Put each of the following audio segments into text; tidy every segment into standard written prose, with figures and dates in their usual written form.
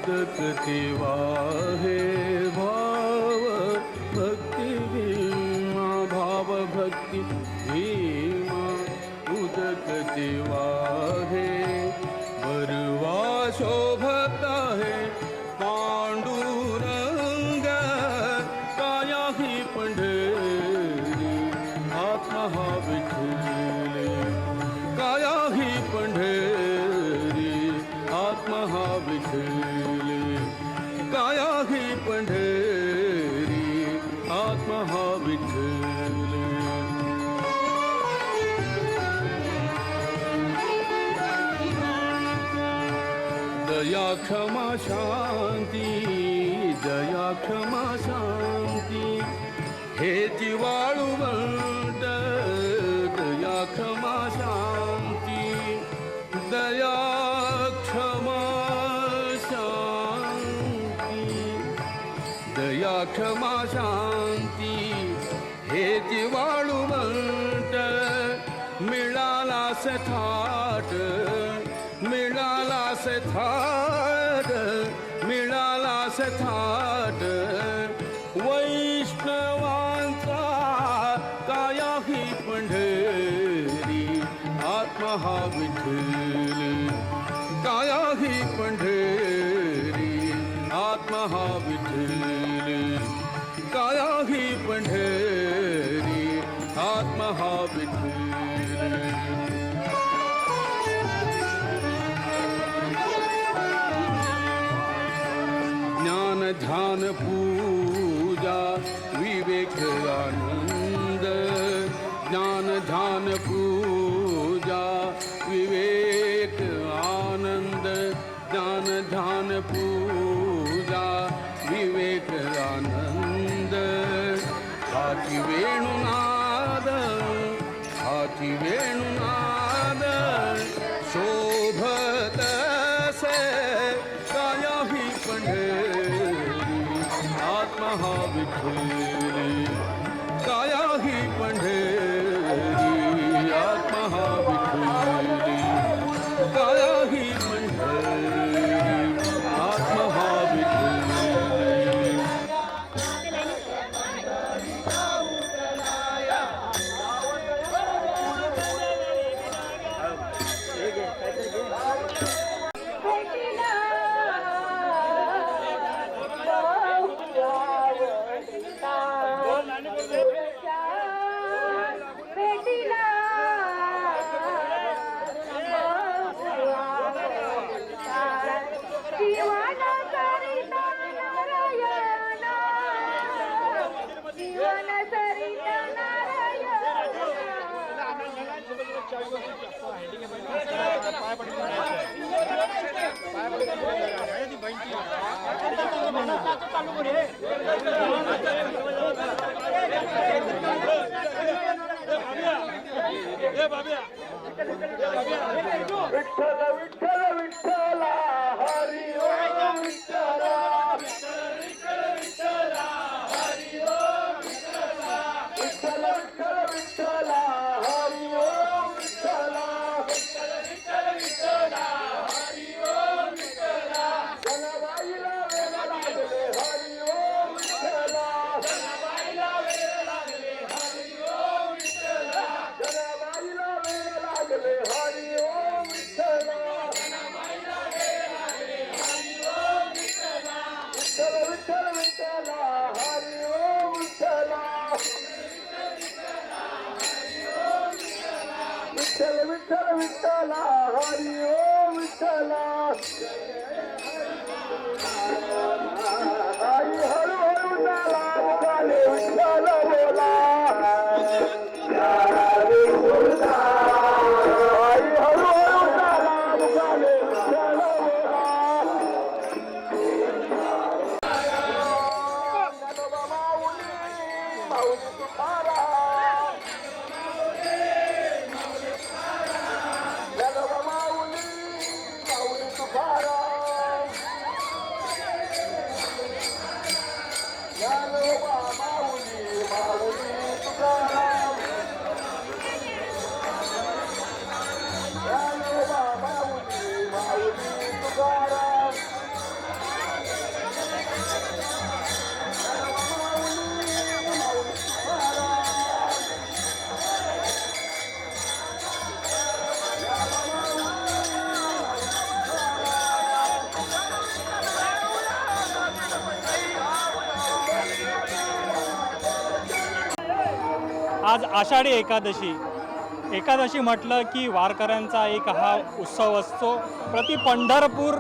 उदकते वाहे भाव भक्ति भीमा भाव भक्ति भीमा उदकते वाहे बरवा शोभता है पांडुरंग काया ही पंढरी आत्मा हा विठ्ठल काया ही पंढरी आत्मा हा विठ्ठल काया ही पंढरी आत्मा हा विठ्ठल दया क्षमा शांती दया क्षमा शांती हे जिवाळूवंत दया क्षमा शांती दया क्षमा शांती दया क्षमा शांती हे जिवाळूवंत मिळाला सथाट मिळाला सथाट मिळाला सथाट वैष्णवांचा काया ही पंढरी आत्मा हा विठ्ठल काया ही पंढरी आत्मा हा विठ्ठल काया ही पंढरी आत्मा हा विठ्ठल ज्ञान ध्यान पूजा विवेक आनंद ज्ञान ध्यान पूजा विवेक आनंद ज्ञान ध्यान पूजा विवेक आनंद हाती वेणुनाद हाती वेणुनाद शोभत से काया ही पंढरी आत्मा हा विठ्ठल काया ही पंढरी आत्मा हा विठ्ठल काया ही पंढरी आत्मा हा विठ्ठल विठ्ठल विठ्ठल विठ्ठला हरी ओम विठ्ठला विठ्ठल विठ्ठल हरी ओम विठ्ठला विठ्ठल विठ्ठल विठ्ठला हरी ओम विठ्ठला विठ्ठल विठ्ठल विठ्ठला हरी ओम विठ्ठला जनाबाईला वेळ लागले हरी ओम विठ्ठला जनाबाईला वेळ लागले हरी ओम विठ्ठला जनाबाईला वेळ लागले हरी ओम विठ्ठला जनाबाईला वेळ लागले हरी ओम विठ्ठला विठ्ठल विठ्ठल विठ्ठला हरी ओम विठ्ठला विठ्ठल विठ्ठल विठ्ठला हरी ओम विठ्ठला आई हळू हळू नाला मुखाले विठ्ठल बोला आई हळू हळू नाला मुखाले विठ्ठल बोला ज्ञानोबा माऊली माऊली तुकाराम ज्ञानोबा माऊली माऊली तुकाराम ज्ञानोबा माऊली माऊली तुकाराम ज्ञानोबा माऊली माऊली तुकाराम आज आषाढी एकादशी म्हटलं की वारकऱ्यांचा एक हा उत्सव असतो. प्रति पंढरपूर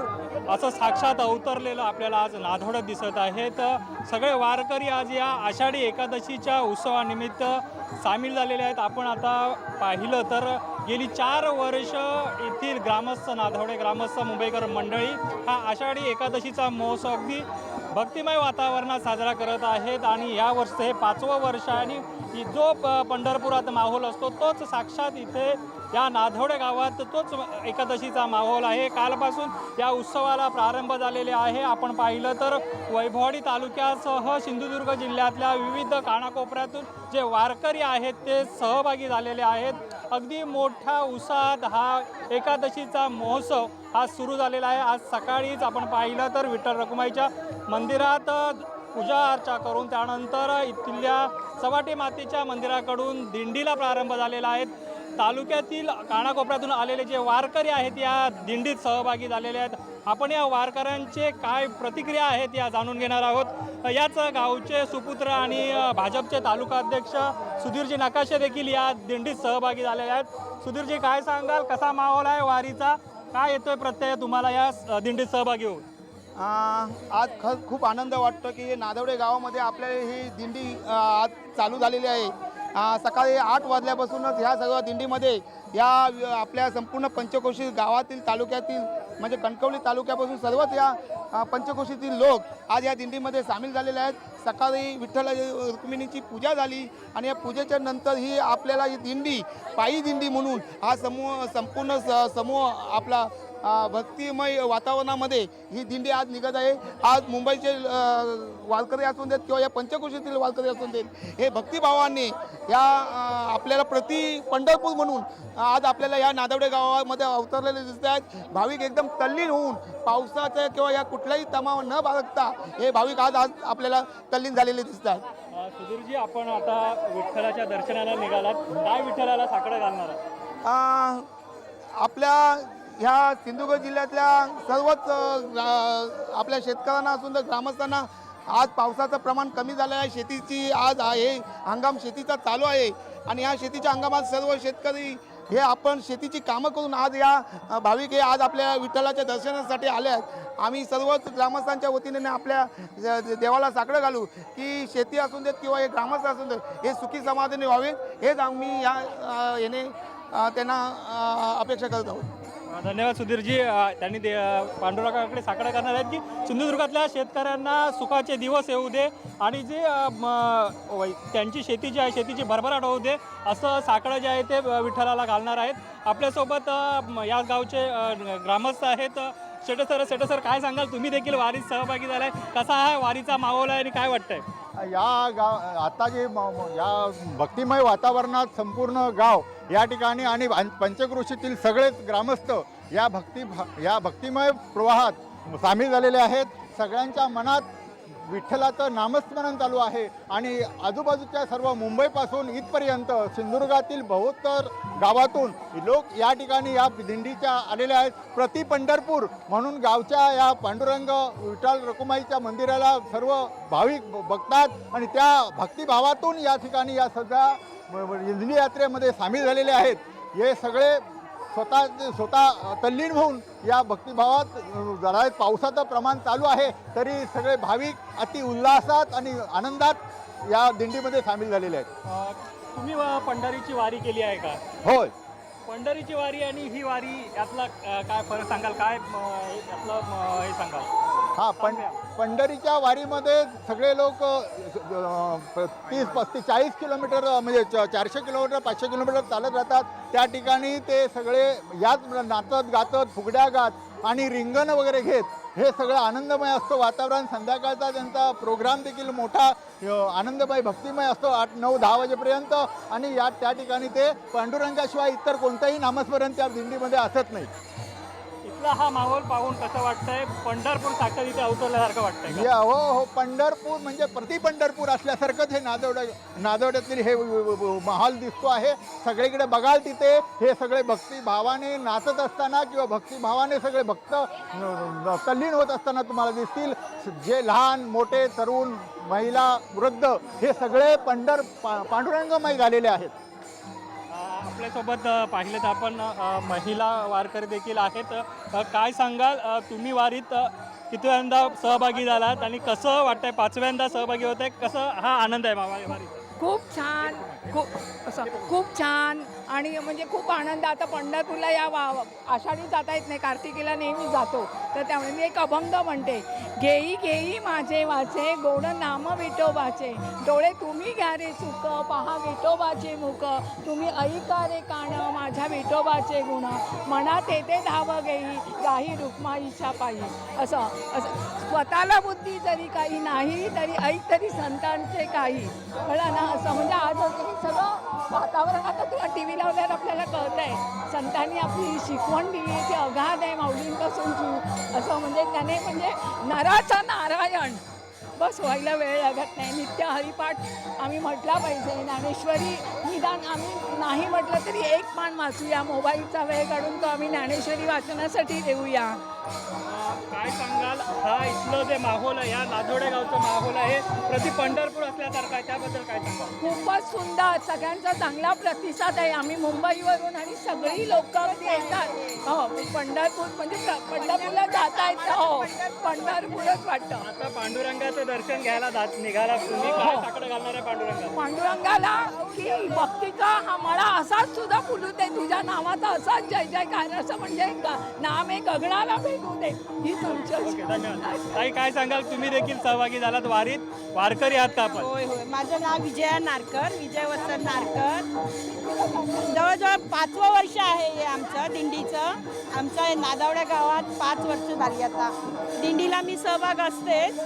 असं साक्षात अवतरलेलं आपल्याला आज नाधोड्यात दिसत आहे. तर सगळे वारकरी आज या आषाढी एकादशीच्या उत्सवानिमित्त सामील झालेले आहेत. आपण आता पाहिलं तर गेली 4 वर्ष येथील ग्रामस्थ नाधोडे ग्रामस्थ मुंबईकर मंडळी हा आषाढी एकादशीचा महोत्सव अगदी भक्तिमय वातावरणात साजरा करत आहेत. आणि या वर्षी हे 5वं वर्ष आणि जो पंढरपुरात माहोल असतो तोच साक्षात इथे या नाधोडे गावात तोच एकादशीचा माहोल आहे. कालपासून या उत्सवाला प्रारंभ झालेले आहे. आपण पाहिलं तर वैभववाडी तालुक्यासह सिंधुदुर्ग जिल्ह्यातल्या विविध कानाकोपऱ्यातून जे वारकरी आहेत ते सहभागी झालेले आहेत. अगदी मोठ्या उत्साहात हा एकादशीचा महोत्सव हा सुरू झालेला आहे. आज सकाळीच आपण पाहिलं तर विठ्ठल रखुमाईच्या मंदिरात पूजा अर्चा करून त्यानंतर इथल्या सवाटी मातेच्या मंदिराकडून दिंडीला प्रारंभ झालेला आहे. तालुक्यातील कानाकोपऱ्यातून आलेले जे वारकरी आहेत या दिंडीत सहभागी झालेले आहेत. आपण या वारकऱ्यांचे काय प्रतिक्रिया आहेत या जाणून घेणार आहोत. याच गावचे सुपुत्र आणि भाजपचे तालुका अध्यक्ष सुधीरजी नकाशे देखील या दिंडीत सहभागी झालेले आहेत. सुधीरजी, काय सांगाल, कसा माहोल आहे वारीचा, काय येतोय प्रत्यय तुम्हाला या दिंडीत सहभागी होऊन? आज खूप आनंद वाटतो की नादवडे गावामध्ये आपल्याला ही दिंडी आज चालू झालेली आहे. सकाळी 8 वाजल्यापासूनच ह्या सगळ्या दिंडीमध्ये या आपल्या संपूर्ण पंचकोशी गावातील तालुक्यातील म्हणजे कणकवली तालुक्यापासून सर्वच या पंचकोशीतील लोक आज या दिंडीमध्ये सामील झालेले आहेत. सकाळी विठ्ठल रुक्मिणीची पूजा झाली आणि या पूजेच्या नंतर ही आपल्याला ही दिंडी पायी दिंडी म्हणून हा संपूर्ण समूह आपला भक्तिमय वातावरणामध्ये ही दिंडी आज निघत आहे. आज मुंबईचे वारकरी असून देत किंवा या पंचकोशीतील वारकरी असून देत, हे भक्तिभावाने या आपल्याला प्रति पंढरपूर म्हणून आज आपल्याला या नादवडे गावामध्ये अवतरलेले दिसत आहेत. भाविक एकदम तल्लीन होऊन पावसाच्या किंवा या कुठल्याही तमाव न बाळगता हे भाविक आज आपल्याला तल्लीन झालेले दिसत आहेत. सुधीरजी, आपण आता विठ्ठलाच्या दर्शनाला निघालात, काय विठ्ठलाला साकडं घालणार आहात? आपल्या ह्या सिंधुदुर्ग जिल्ह्यातल्या सर्वच आपल्या शेतकऱ्यांना असून तर ग्रामस्थांना आज पावसाचं प्रमाण कमी झालं आहे. शेतीची आज हे हंगाम शेतीचा चालू आहे आणि ह्या शेतीच्या हंगामात सर्व शेतकरी हे आपण शेतीची कामं करून आज या भाविक हे आज आपल्या विठ्ठलाच्या दर्शनासाठी आले आहेत. आम्ही सर्वच ग्रामस्थांच्या वतीने आपल्या देवाला साकडं घालू की शेती असून देत किंवा हे ग्रामस्थ असून देत हे सुखी समाधानी व्हावेत, हेच आम्ही याने त्यांना अपेक्षा करत आहोत. धन्यवाद सुधीरजी. त्यांनी पांडुरंगाकडे साकडं करणार आहेत की सिंधुदुर्गातल्या शेतकऱ्यांना सुखाचे दिवस येऊ दे आणि जे त्यांची शेती जी आहे शेतीची भरभराट होऊ दे असं साकडं जे आहे ते विठ्ठलाला घालणार आहेत. आपल्यासोबत या गावचे ग्रामस्थ आहेत. सेटे सर, काय सांगाल, तुम्ही देखील वारीत सहभागी झालाय, कसा हा वारीचा माहोल आहे आणि काय वाटतंय? आता जे या भक्तिमय वातावरणात संपूर्ण गाव या ठिकाणी आणि पंचक्रोशीतील सगळेच ग्रामस्थ या भक्तिमय प्रवाहात सामील झालेले आहेत. सगळ्यांच्या मनात विठ्ठलाचं नामस्मरण चालू आहे आणि आजूबाजूच्या सर्व मुंबईपासून इथपर्यंत सिंधुदुर्गातील बहुतर गावातून लोक या ठिकाणी या दिंडीच्या आलेले आहेत. प्रति पंढरपूर म्हणून गावच्या या पांडुरंग विठ्ठल रखुमाईच्या मंदिराला सर्व भाविक बघतात आणि त्या भक्तिभावातून या ठिकाणी या सगळ्या दिंडी यात्रेमध्ये सामील झालेले आहेत. हे सगळे स्वतः तल्लीन होऊन या भक्तिभावात जरा पावसाचं प्रमाण चालू आहे तरी सगळे भाविक अति उल्हासात आणि आनंदात या दिंडीमध्ये सामील झालेले आहेत. तुम्ही पंढरीची वारी केली आहे का? होय. पंढरीची वारी आणि ही वारी यातला काय फरक सांगाल, काय यातलं हे सांगाल? पंढरीच्या वारीमध्ये सगळे लोक 30, 35, 40 किलोमीटर म्हणजे 400 किलोमीटर 500 किलोमीटर चालत राहतात. त्या ठिकाणी ते सगळे याच नाचत गातत फुगड्या गात आणि रिंगण वगैरे घेत हे सगळं आनंदमय असतो वातावरण. संध्याकाळचा त्यांचा प्रोग्राम देखील मोठा आनंदमय भक्तिमय असतो 8, 9, 10 वाजेपर्यंत आणि त्या ठिकाणी ते पांडुरंगाशिवाय इतर कोणतंही नामस्मरण त्या दिंडीमध्ये असत नाही. वारीतला हा माहोल पाहून कसं वाटतंय? पंढरपूर साक्षात इथे अवतरल्यासारखं वाटतंय का? या हो हो, पंढरपूर म्हणजे प्रति पंढरपूर असल्यासारखंच हे नादवड्यातील हे माहोल दिसतो आहे. सगळीकडे बघाल तिथे हे सगळे भक्तिभावाने नाचत असताना किंवा भक्तिभावाने सगळे भक्त तल्लीन होत असताना तुम्हाला दिसतील. जे लहान मोठे तरुण महिला वृद्ध हे सगळे पांडुरंगमय झालेले आहेत. आपल्यासोबत पाहिलं तर आपण महिला वारकरी देखील आहेत. काय सांगाल, तुम्ही वारीत कितव्यांदा सहभागी झालात आणि कसं वाटतंय? 5व्यांदा सहभागी होत आहे, कसं हा आनंद आहे मामा वारीचा? खूप छान आणि म्हणजे खूप आनंद. आता पंढरपूरला या आषाढी जाता येत नाही, कार्तिकीला नेहमी जातो, तर त्यामुळे मी एक अभंग म्हणते. घेई घेई माझे वाचे गोड नाम विठोबाचे, डोळे तुम्ही घ्या रे सुख पहा विठोबाचे मुख, तुम्ही ऐका रे कान माझ्या विठोबाचे गुण, मनात येते धाव घेई गाही रुक्माईच्या पायी. असं स्वतःला बुद्धी जरी काही नाही तरी ऐक तरी संतांचे काही, कळलं ना? असं म्हणजे आज हे सगळं वातावरण आता तुला टी व्ही लावल्यावर आपल्याला कळत आहे. संतांनी आपली शिकवण दिली ती अगाध आहे माऊलींपासूनची. असं म्हणजे त्याने म्हणजे नराचा नारायण बस व्हायला वेळ लागत नाही. नित्य हरिपाठ आम्ही म्हटला पाहिजे. ज्ञानेश्वरी निदान आम्ही नाही म्हटलं तरी एक पान वाचूया. मोबाईलचा वेळ काढून तो आम्ही ज्ञानेश्वरी वाचनासाठी देऊया. काय सांगाल, हा इथलं जे माहोल आहे, या नादवडे गावचं माहोल आहे, प्रति पंढरपूर असल्यासारखं आहे, त्याबद्दल काय सांगाल? खूपच सुंदर, सगळ्यांचा चांगला प्रतिसाद आहे. आम्ही मुंबईवरून आणि सगळी लोक येतात. हो, पंढरपूर म्हणजे पंढरपूरला जाता येतं. हो, पंढरपूरच वाटतं. आता पांडुरंगाचं दर्शन घ्यायला निघाला तुम्ही, काय साकडं घालणार आहे पांडुरंगाला? पांडुरंगाला की भक्तीचा हा मळा असाच सुद्धा फुलू दे, तुझ्या नावाचा असाच जय जयकार, असं म्हणजे नाम हे गगनाला भेटू दे, ही तुमच्या. ओके, धन्यवाद. ताई, काय सांगाल, तुम्ही देखील सहभागी झालात वारीत, वारकरी आहात का आपण? होय होय, माझं नाव विजया नारकर, विजय वत्सल नारकर. जवळजवळ 5वं वर्ष आहे हे आमचं दिंडीचं. आमच्या नादावड्या गावात 5 वर्ष झाली आता दिंडीला मी सहभाग असतेच.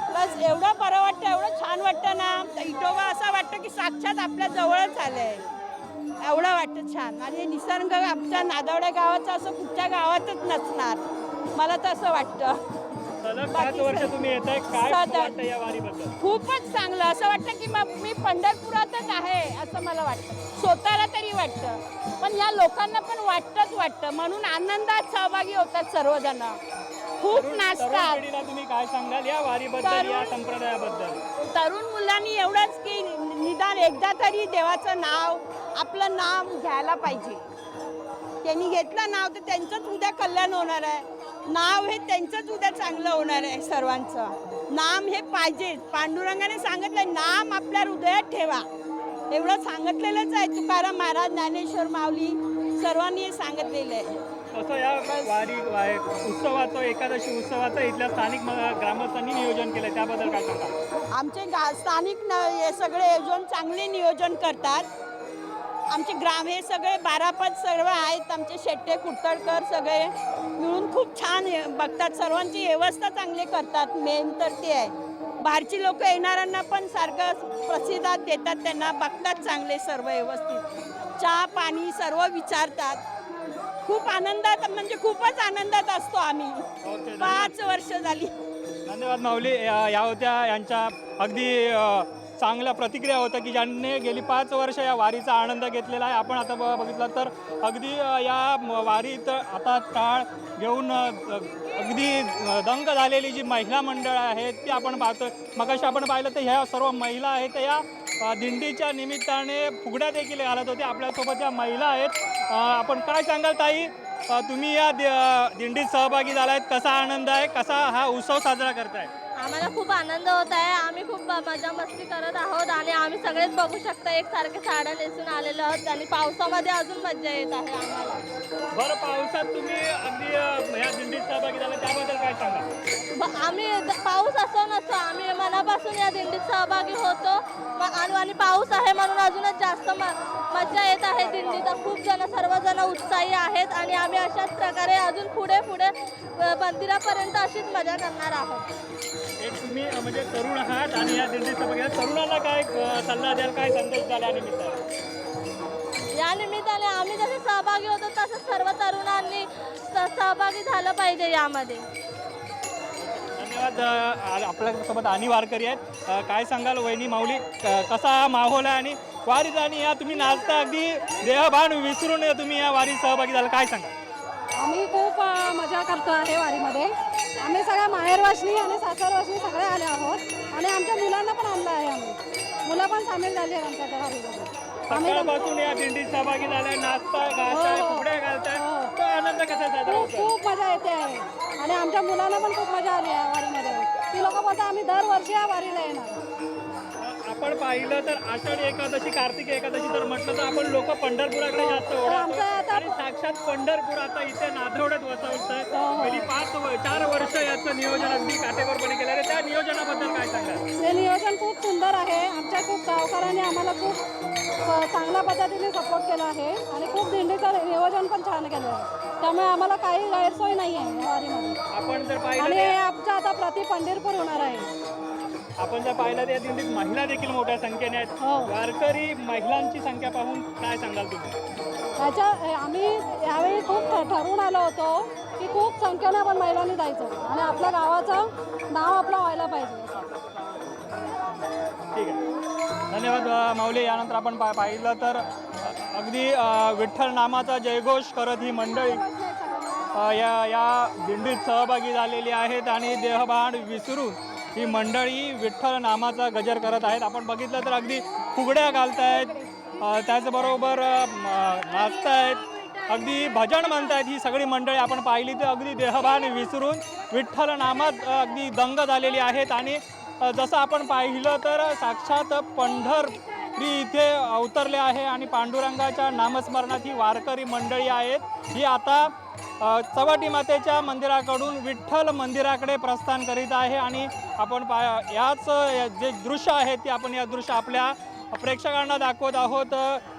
प्लस एवढं बरं वाटतं, एवढं छान वाटतं ना, इटोबा असं वाटतं की साक्षात आपल्या जवळच आलं आहे, एवढं वाटतं छान. आणि हे निसर्ग आमच्या नादावड्या गावाचं असं कुठच्या गावातच नसणार, मला तर असं वाटतं. सलग 5 वर्ष तुम्ही येत आहे, काय वाटतं या वारीबद्दल? खूपच चांगलं, असं वाटतं की मी पंढरपुरातच आहे असं मला वाटतं, स्वतःला तरी वाटतं, पण या लोकांना पण वाटतं, म्हणून आनंदात सहभागी होतात सर्वजण, खूप नाचतात. तुम्ही काय सांगाल या वारीबद्दल, या संप्रदायाबद्दल? तरुण मुलांनी एवढंच की निदान एकदा तरी देवाचं नाव, आपलं नाम घ्यायला पाहिजे. त्यांनी घेतलं नाव तर त्यांचंच उद्या कल्याण होणार आहे. नाव हे त्यांचंच उद्या चांगलं होणार आहे. सर्वांचं नाम हे पाहिजे. पांडुरंगाने सांगितलं नाम आपल्या हृदयात ठेवा, एवढं सांगितलेलंच आहे. तुकाराम महाराज, ज्ञानेश्वर माऊली सर्वांनी हे सांगितलेलं आहे. कसं या वारी उत्सवाचं, एकादशी उत्सवाचं इथल्या स्थानिक ग्रामस्थांनी नियोजन केलं, त्याबद्दल काय सांगा? आमचे स्थानिक हे सगळे आयोजन चांगले नियोजन करतात. आमचे ग्राम हे सगळे 12 पद सर्व आहेत. आमचे शेट्टे कुर्तडकर सगळे मिळून खूप छान बघतात. सर्वांची व्यवस्था चांगली करतात. मेन तर ते आहे. बाहेरची लोक येणाऱ्यांना पण सारखं प्रतिसाद देतात, त्यांना बघतात चांगले सर्व व्यवस्थित. चहा पाणी सर्व विचारतात. खूप आनंदात, म्हणजे खूपच आनंदात असतो आम्ही. 5 वर्ष झाली. धन्यवाद माऊली. या होत्या यांच्या अगदी चांगल्या प्रतिक्रिया होत्या की ज्यांनी गेली 5 वर्ष या वारीचा आनंद घेतलेला आहे. आपण आता बघितलं तर अगदी या वारीत आता टाळ घेऊन अगदी दंग झालेली जी महिला मंडळ आहेत ती आपण पाहतोय. मगाशी आपण पाहिलं तर ह्या सर्व महिला आहेत या दिंडीच्या निमित्ताने फुगड्या देखील घालत होत्या. आपल्यासोबत या महिला आहेत. आपण काय सांगाल ताई, तुम्ही या दिंडीत सहभागी झालायत, कसा आनंद आहे, कसा हा उत्सव साजरा करताय? आम्हाला खूप आनंद होत आहे. आम्ही खूप मजा मस्ती करत आहोत आणि आम्ही सगळेच बघू शकता एकसारखे साड्या नेसून आलेलो आहोत आणि पावसामध्ये अजून मजा येत आहे आम्हाला. बरं, पावसात तुम्ही अगदी या दिंडीत सहभागी झाला, त्याबद्दल काय सांगा? आम्ही पाऊस असो नसो आम्ही मनापासून या दिंडीत सहभागी होतो आणि पाऊस आहे म्हणून अजूनच जास्त मजा येत आहे दिंडीत. खूप जण, सर्वजण उत्साही आहेत आणि आम्ही अशाच प्रकारे अजून पुढे मंदिरापर्यंत अशीच मजा करणार आहोत. एक तुम्ही म्हणजे तरुण आहात आणि या दिंडीत सहभागी आहात, तरुणांना काय सल्ला द्याल, काय संदेश द्याल या निमित्ताने? या निमित्ताने आम्ही जसे सहभागी होतो तसं सर्व तरुणांनी सहभागी झालं पाहिजे यामध्ये. धन्यवाद. आपल्यासोबत आणि वारकरी आहेत. काय सांगाल वहिनी माऊली, कसा हा माहोल आहे आणि वारीत आणि या तुम्ही नाचता अगदी देहभान विसरून तुम्ही या वारीत सहभागी झाला, काय सांगा? आम्ही खूप मजा करतो आहे वारीमध्ये. आम्ही सगळ्या माहेरवासनी आणि सासरवासनी सगळे आले आहोत आणि आमच्या मुलांना पण आणलं आहे. आम्ही मुलं पण सामील झाली आहेत आमच्या वारीमध्ये. सकाळपासून या दिंडीत सहभागी झालाय, नाचताय, गाताय, फुगड्या घालताय, तो आनंद कसा साजरा खूप होतो? खूप मजा येते आहे आणि आमच्या मुलांना पण खूप मजा आली आहे वारीमध्ये. ती लोक बोलतात आम्ही दरवर्षी या वारीला येणार. आपण पाहिलं तर आषाढी एकादशी, कार्तिक एकादशी तर म्हटलं तर आपण लोक पंढरपुराकडे जास्त आमचं ओढतो आता- आणि साक्षात पंढरपूर आता इथे नाथवड्यात वसवतंय. पहिली 4 वर्ष याचं नियोजन अगदी काटेकोरपणे केलं आहे. त्या नियोजनाबद्दल काय सांगाल? हे नियोजन खूप सुंदर आहे. आमच्या खूप गावकऱ्यांनी आम्हाला खूप चांगल्या पद्धतीने सपोर्ट केला आहे आणि खूप दिंडीचं नियोजन पण छान केलं आहे. त्यामुळे आम्हाला काही गैरसोय नाही आहे या वारीमध्ये. आपण जर आणि पाहिलं आमच्या आता प्रति पंढरपूर होणार आहे. आपण जर पाहिलं त्या दिंडीत महिला देखील मोठ्या संख्येने आहेत. हो. वारकरी महिलांची संख्या पाहून काय सांगाल तुम्ही? आम्ही यावेळी खूप ठरवून आलो होतो की खूप संख्येने आपण महिलांनी जायचं आणि आपल्या गावाचं नाव आपलं व्हायला पाहिजे असं. ठीक आहे, धन्यवाद माऊली. यानंतर आपण पाहिलं तर अगदी विठ्ठल नामाचा जयघोष करत ही मंडळी या दिंडीत सहभागी झालेली आहेत आणि देहभान विसरून ही मंडळी विठ्ठल नामाचा गजर करत आहेत. आपण बघितलं तर अगदी फुगड्या घालतायत, त्याचबरोबर नाचतायत, अगदी भजन म्हणतायत. ही सगळी मंडळी आपण पाहिली तर अगदी देहभान विसरून विठ्ठल नामात अगदी दंग झालेली आहेत. आणि जसं आपण पाहिलं तर साक्षात पंढरी इथे अवतरले आहे आणि पांडुरंगाच्या नामस्मरणात ही वारकरी मंडळी आहेत. ही आता चवटी मातेच्या मंदिराकडून विठ्ठल मंदिराकडे प्रस्थान करीत आहे आणि आपण याच जे दृश्य आहे ते आपण या दृश्य आपल्या प्रेक्षकांना दाखवत आहोत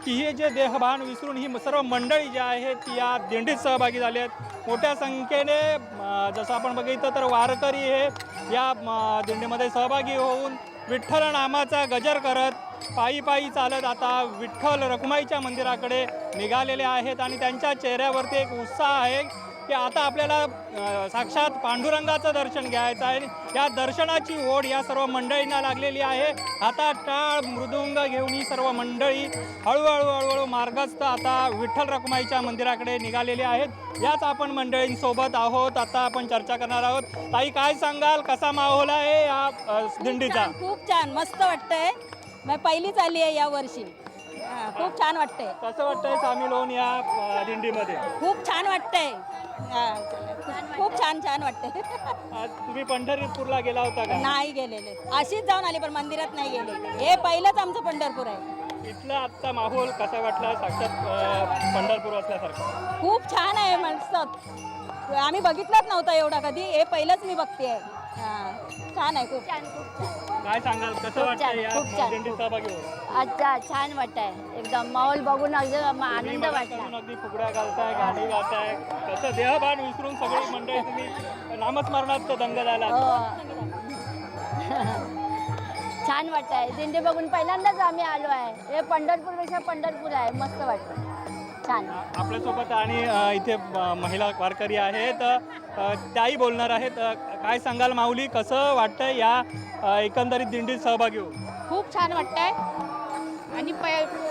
की हे जे देहभान विसरून ही सर्व मंडळी जी आहेत ती या दिंडीत सहभागी झाली आहेत. मोठ्या संख्येने जसं आपण बघितलं तर वारकरी हे या दिंडीमध्ये सहभागी होऊन विठ्ठल नामाचा गजर करत पायी पायी चालत आता विठ्ठल रखुमाईच्या मंदिराकडे निघालेले आहेत आणि त्यांच्या चेहऱ्यावरती एक उत्साह आहे की आता आपल्याला साक्षात पांडुरंगाचं दर्शन घ्यायचं आहे. या दर्शनाची ओढ या सर्व मंडळींना लागलेली आहे. आता टाळ मृदुंग घेऊन ही सर्व मंडळी हळूहळू मार्गस्थ आता विठ्ठल रखुमाईच्या मंदिराकडे निघालेली आहेत. याच आपण मंडळींसोबत आहोत, आता आपण चर्चा करणार आहोत. ताई, काय सांगाल, कसा माहोल आहे या दिंडीचा? खूप छान, मस्त वाटतंय. मी पहिलीच आली आहे या वर्षी. खूप छान वाटतंय. कसं वाटतंय सामील होऊन या दिंडीमध्ये? खूप छान वाटतंय. खूप छान वाटतंय. आज तुम्ही पंढरपूरला गेला होता का? नाही गेलेले, अशीच जाऊन आली पण मंदिरात नाही गेले. हे पहिलंच आमचं पंढरपूर आहे. इथला आजचा माहोल कसा वाटला साक्षात पंढरपूर असल्यासारखं? खूप छान आहे, मस्त. आम्ही बघितलंच नव्हतं एवढा कधी, हे पहिलंच मी बघते. छान आहे, खूप छान. काय सांगाल, कसं वाटतं या खूप छान. दिंडीत सहभागी होऊन? अच्छा, छान वाटतंय. एकदम माहोल बघून एकदम आनंद वाटला. अगदी फुगड्या घालताय, गाणी गाताय, तसं देहभान विसरून सगळी मंडळी तुम्ही नामस्मरणात दंग झाला. छान वाटतंय. दिंडी बघून पहिल्यांदाच आम्ही आलो आहे. हे पंढरपूरपेक्षा पंढरपूर आहे, मस्त वाटतं. छान. आपल्यासोबत आणि इथे महिला वारकरी आहेत, त्याही बोलणार आहेत. काय सांगाल माऊली, कसं वाटतंय या एकंदरीत दिंडीत सहभागी होऊन? खूप छान वाटतंय आणि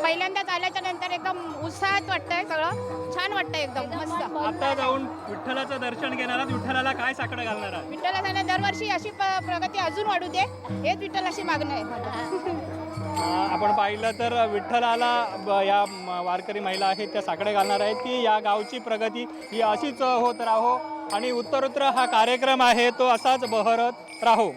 पहिल्यांदाच आल्याच्या नंतर एकदम उत्साहात वाटतंय. सगळं छान वाटतंय, एकदम मस्त. आता जाऊन विठ्ठलाचं दर्शन घेणार आहात, विठ्ठलाला काय साकडं घालणार आहात? विठ्ठलाला दरवर्षी अशी प्रगती अजून वाढू दे, हेच विठ्ठलाशी मागणं आहे. आपण पाहिलं तर विठ्ठलाला या वारकरी महिला आहेत त्या साकडे घालणार आहेत की या गावची प्रगती ही अशीच होत राहो आणि उत्तरोत्तर हा कार्यक्रम आहे तो असाच बहरत राहो.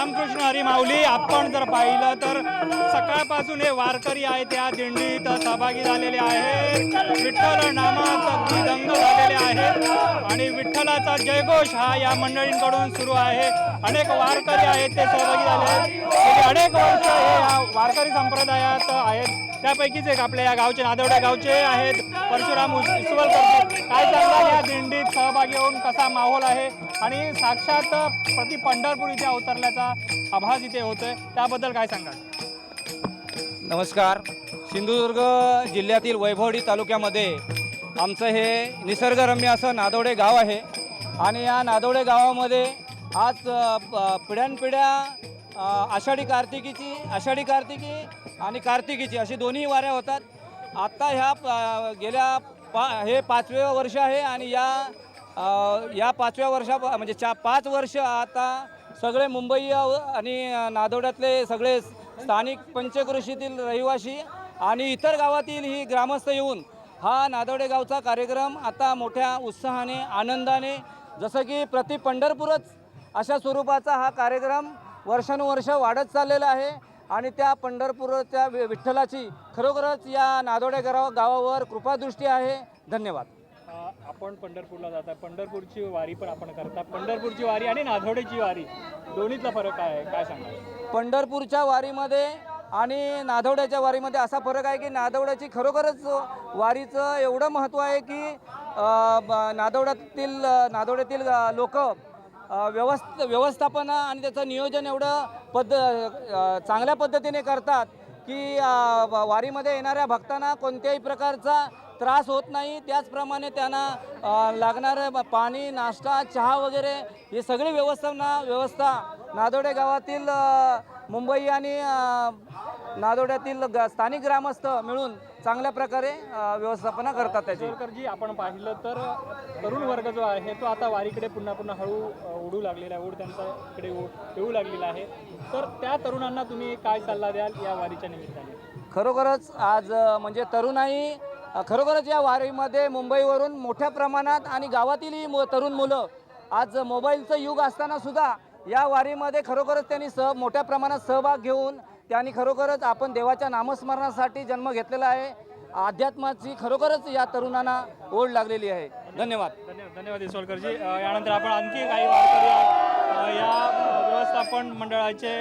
रामकृष्ण हरी माऊली. आपण जर पाहिलं तर सकाळपासून हे वारकरी आहेत त्या दिंडीत सहभागी झालेले आहेत. विठ्ठल नामात विदंग झालेले आहेत आणि विठ्ठलाचा जयघोष हा या मंडळींकडून सुरू आहे. अनेक वारकरी आहेत ते सहभागी झाले आहेत. गेली अनेक वर्ष हे या वारकरी संप्रदायात आहेत. त्यापैकीच एक आपल्या या गावचे नादवडे गावचे आहेत परशुराम इसवलकर. काय सांगाल या दिंडीत सहभागी होऊन कसा माहोल आहे आणि साक्षात प्रति पंढरपूर इथे अवतरल्याचा आभास इथे होतोय त्याबद्दल काय सांगाल? नमस्कार. सिंधुदुर्ग जिल्ह्यातील वैभवडी तालुक्यामध्ये आमचं हे निसर्गरम्य असं नादवडे गाव आहे आणि या नादवडे गावामध्ये आज पिढ्यानपिढ्या आषाढी कार्तिकी आणि कार्तिकीची अशी दोन्ही वाऱ्या होतात. आत्ता ह्या गेल्या हे 5वें वर्ष आहे आणि या 5व्या वर्षा म्हणजे 5 वर्ष आता सगळे मुंबई आणि नादवड्यातले सगळे स्थानिक पंचक्रोशीतील रहिवासी आणि इतर गावातील ही ग्रामस्थ येऊन हा नादवडे गावचा कार्यक्रम आता मोठ्या उत्साहाने आनंदाने जसं की प्रति पंढरपूरच अशा स्वरूपाचा हा कार्यक्रम वर्षानुवर्ष वाढत चाललेला आहे आणि त्या पंढरपूरच्या विठ्ठलाची खरोखरच या नादवडे गावावर कृपादृष्टी आहे. धन्यवाद. आपण पंढरपूरला जाता, पंढरपूरची वारी पण आपण करता. पंढरपूरची वारी आणि नादवडेची वारी दोन्हीतला फरक काय आहे, काय सांगा? पंढरपूरच्या वारीमध्ये आणि नादवड्याच्या वारीमध्ये असा फरक आहे की नादवड्याची खरोखरच वारीचं एवढं महत्त्व आहे की नादवड्यातील लोक व्यवस्थापन आणि त्याचं नियोजन एवढं चांगल्या पद्धतीने करतात की वारीमध्ये येणाऱ्या भक्तांना कोणत्याही प्रकारचा त्रास होत नाही. त्याचप्रमाणे त्यांना लागणारं पाणी, नाश्ता, चहा वगैरे ही सगळी व्यवस्था नादवडे गावातील मुंबई आणि नादवड्यातील स्थानिक ग्रामस्थ मिळून चांगल्या प्रकारे व्यवस्थापना करतात. त्याची आपण पाहिलं तर तरुण वर्ग जो आहे तो आता वारीकडे पुन्हा हळू उडू लागलेला आहे, ओढ त्यांच्याकडे येऊ लागलेला आहे. तर त्या तरुणांना तुम्ही काय सल्ला द्याल या वारीच्या निमित्ताने? खरोखरच आज म्हणजे तरुणाई खरोखरच या वारीमध्ये मुंबईवरून मोठ्या प्रमाणात आणि गावातीलही तरुण मुलं आज मोबाईलचं युग असताना सुद्धा या वारीमध्ये खरोखरच त्यांनी मोठ्या प्रमाणात सहभाग घेऊन त्यांनी खरोखरच आपण देवाच्या नामस्मरणासाठी जन्म घेतलेला आहे. अध्यात्माची खरोखरच या तरुणांना ओढ लागलेली आहे. धन्यवाद. धन्यवाद इसवलकरजी. यानंतर आपण आणखी काही वारकरी या व्यवस्थापन मंडळाचे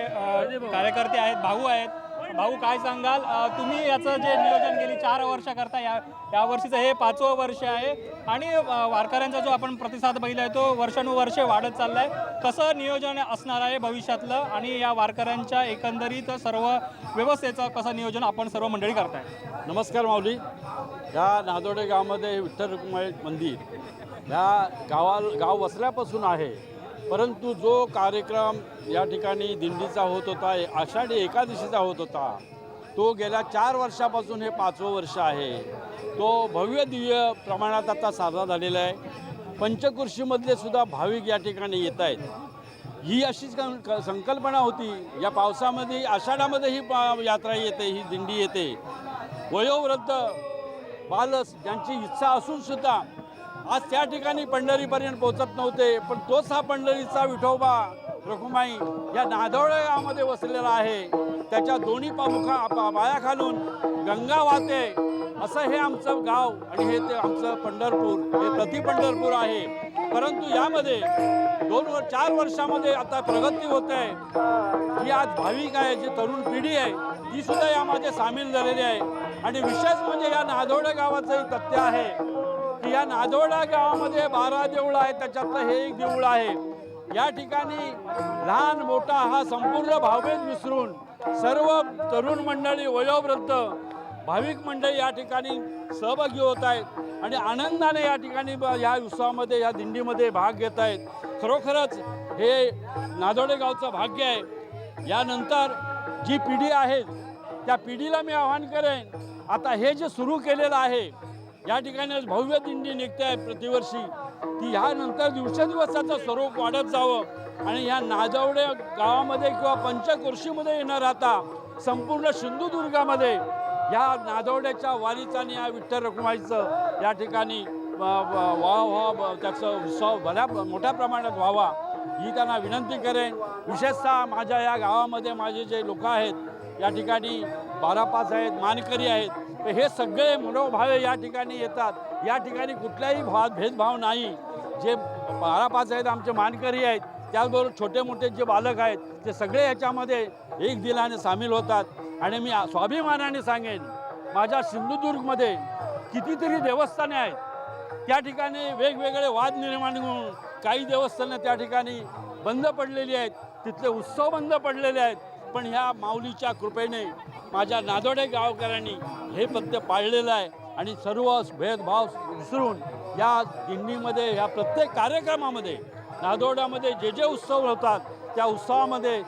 कार्यकर्ते आहेत, भाऊ आहेत. भाऊ काय सांगाल, तुम्ही याचं जे नियोजन गेली 4 वर्ष करता, या वर्षीचं हे 5वं वर्ष आहे आणि वारकऱ्यांचा जो आपण प्रतिसाद पाहिला आहे तो वर्षानुवर्ष वाढत चालला आहे. कसं नियोजन असणार आहे भविष्यातलं आणि या वारकऱ्यांच्या एकंदरीत सर्व व्यवस्थेचं कसं नियोजन आपण सर्व मंडळी करताय? नमस्कार माऊली. या नादवडे गावामध्ये विठ्ठल रुक्माई मंदिर या गाव वसल्यापासून आहे, परंतु जो कार्यक्रम या ठिकाणी दिंडीचा होत होता, आषाढी एकादशीचा होत होता, तो गेल्या 4 वर्षापासून हे 5वं वर्ष आहे. तो भव्य दिव्य प्रमाणात आता साजरा झालेला आहे. पंचक्रोशीमधले सुद्धा भाविक या ठिकाणी येत आहेत. ही अशीच संकल्पना होती. या पावसामध्ये आषाढामध्ये ही यात्रा येते, ही दिंडी येते. वयोवृद्ध बालस ज्यांची इच्छा असूनसुद्धा आज त्या ठिकाणी पंढरीपर्यंत पोहोचत नव्हते, पण तोच हा पंढरीचा विठोबा रखुमाई या नादवडे गावामध्ये वसलेला आहे. त्याच्या दोन्ही पाया खालून गंगा वाहते. असं हे आमचं गाव आणि हे ते आमचं पंढरपूर, हे प्रति पंढरपूर आहे. परंतु यामध्ये 4 वर्षामध्ये आता प्रगती होते आहे. ही आज भाविक आहे, जी तरुण पिढी आहे ती सुद्धा यामध्ये सामील झालेली आहे. आणि विशेष म्हणजे या नादवडे गावाचंही तथ्य आहे की या नादवडा गावामध्ये 12 देऊळ आहेत, त्याच्यातलं हे एक देऊळ आहे. या ठिकाणी लहान मोठा हा संपूर्ण भावभेद विसरून सर्व तरुण मंडळी, वयोवृद्ध भाविक मंडळी या ठिकाणी सहभागी होत आहेत आणि आनंदाने या ठिकाणी या उत्सवामध्ये, या दिंडीमध्ये भाग घेत आहेत. खरोखरच हे नादवडे गावचं भाग्य आहे. यानंतर जी पिढी आहे त्या पिढीला मी आवाहन करेन, आता हे जे सुरू केलेलं आहे, या ठिकाणी भव्य दिंडी निघते आहे प्रतिवर्षी, ती ह्यानंतर दिवसेंदिवसाचं स्वरूप वाढत जावं आणि ह्या नादवडे गावामध्ये किंवा पंचक्रोशीमध्ये येणार आता संपूर्ण सिंधुदुर्गामध्ये या नादवड्याच्या वारीचं आणि या विठ्ठल रखुमाईचं या ठिकाणी त्याचा उत्सव मोठ्या प्रमाणात व्हावा ही त्यांना विनंती करेन. विशेषतः माझ्या या गावामध्ये माझे जे लोक आहेत या ठिकाणी 12-5 आहेत, मानकरी आहेत, तर हे सगळे मनोभावे या ठिकाणी येतात. या ठिकाणी कुठलाही भेदभाव नाही. जे 12-5 आहेत आमचे मानकरी आहेत, त्याचबरोबर छोटे मोठे जे बालक आहेत ते सगळे याच्यामध्ये एक दिलाने सामील होतात. आणि मी स्वाभिमानाने सांगेन, माझ्या सिंधुदुर्गमध्ये कितीतरी देवस्थाने आहेत, त्या ठिकाणी वेगवेगळे वाद निर्माण होऊन काही देवस्थानं त्या ठिकाणी बंद पडलेली आहेत, तिथले उत्सव बंद पडलेले आहेत. पण ह्या माऊलीच्या कृपेने माझ्या नादोडे गावकऱ्यांनी हे पथ्य पाळलेलं आहे आणि सर्व भेदभाव विसरून या दिंडीमध्ये, या प्रत्येक कार्यक्रमामध्ये, नादोड्यामध्ये जे जे उत्सव होतात त्या उत्सवामध्ये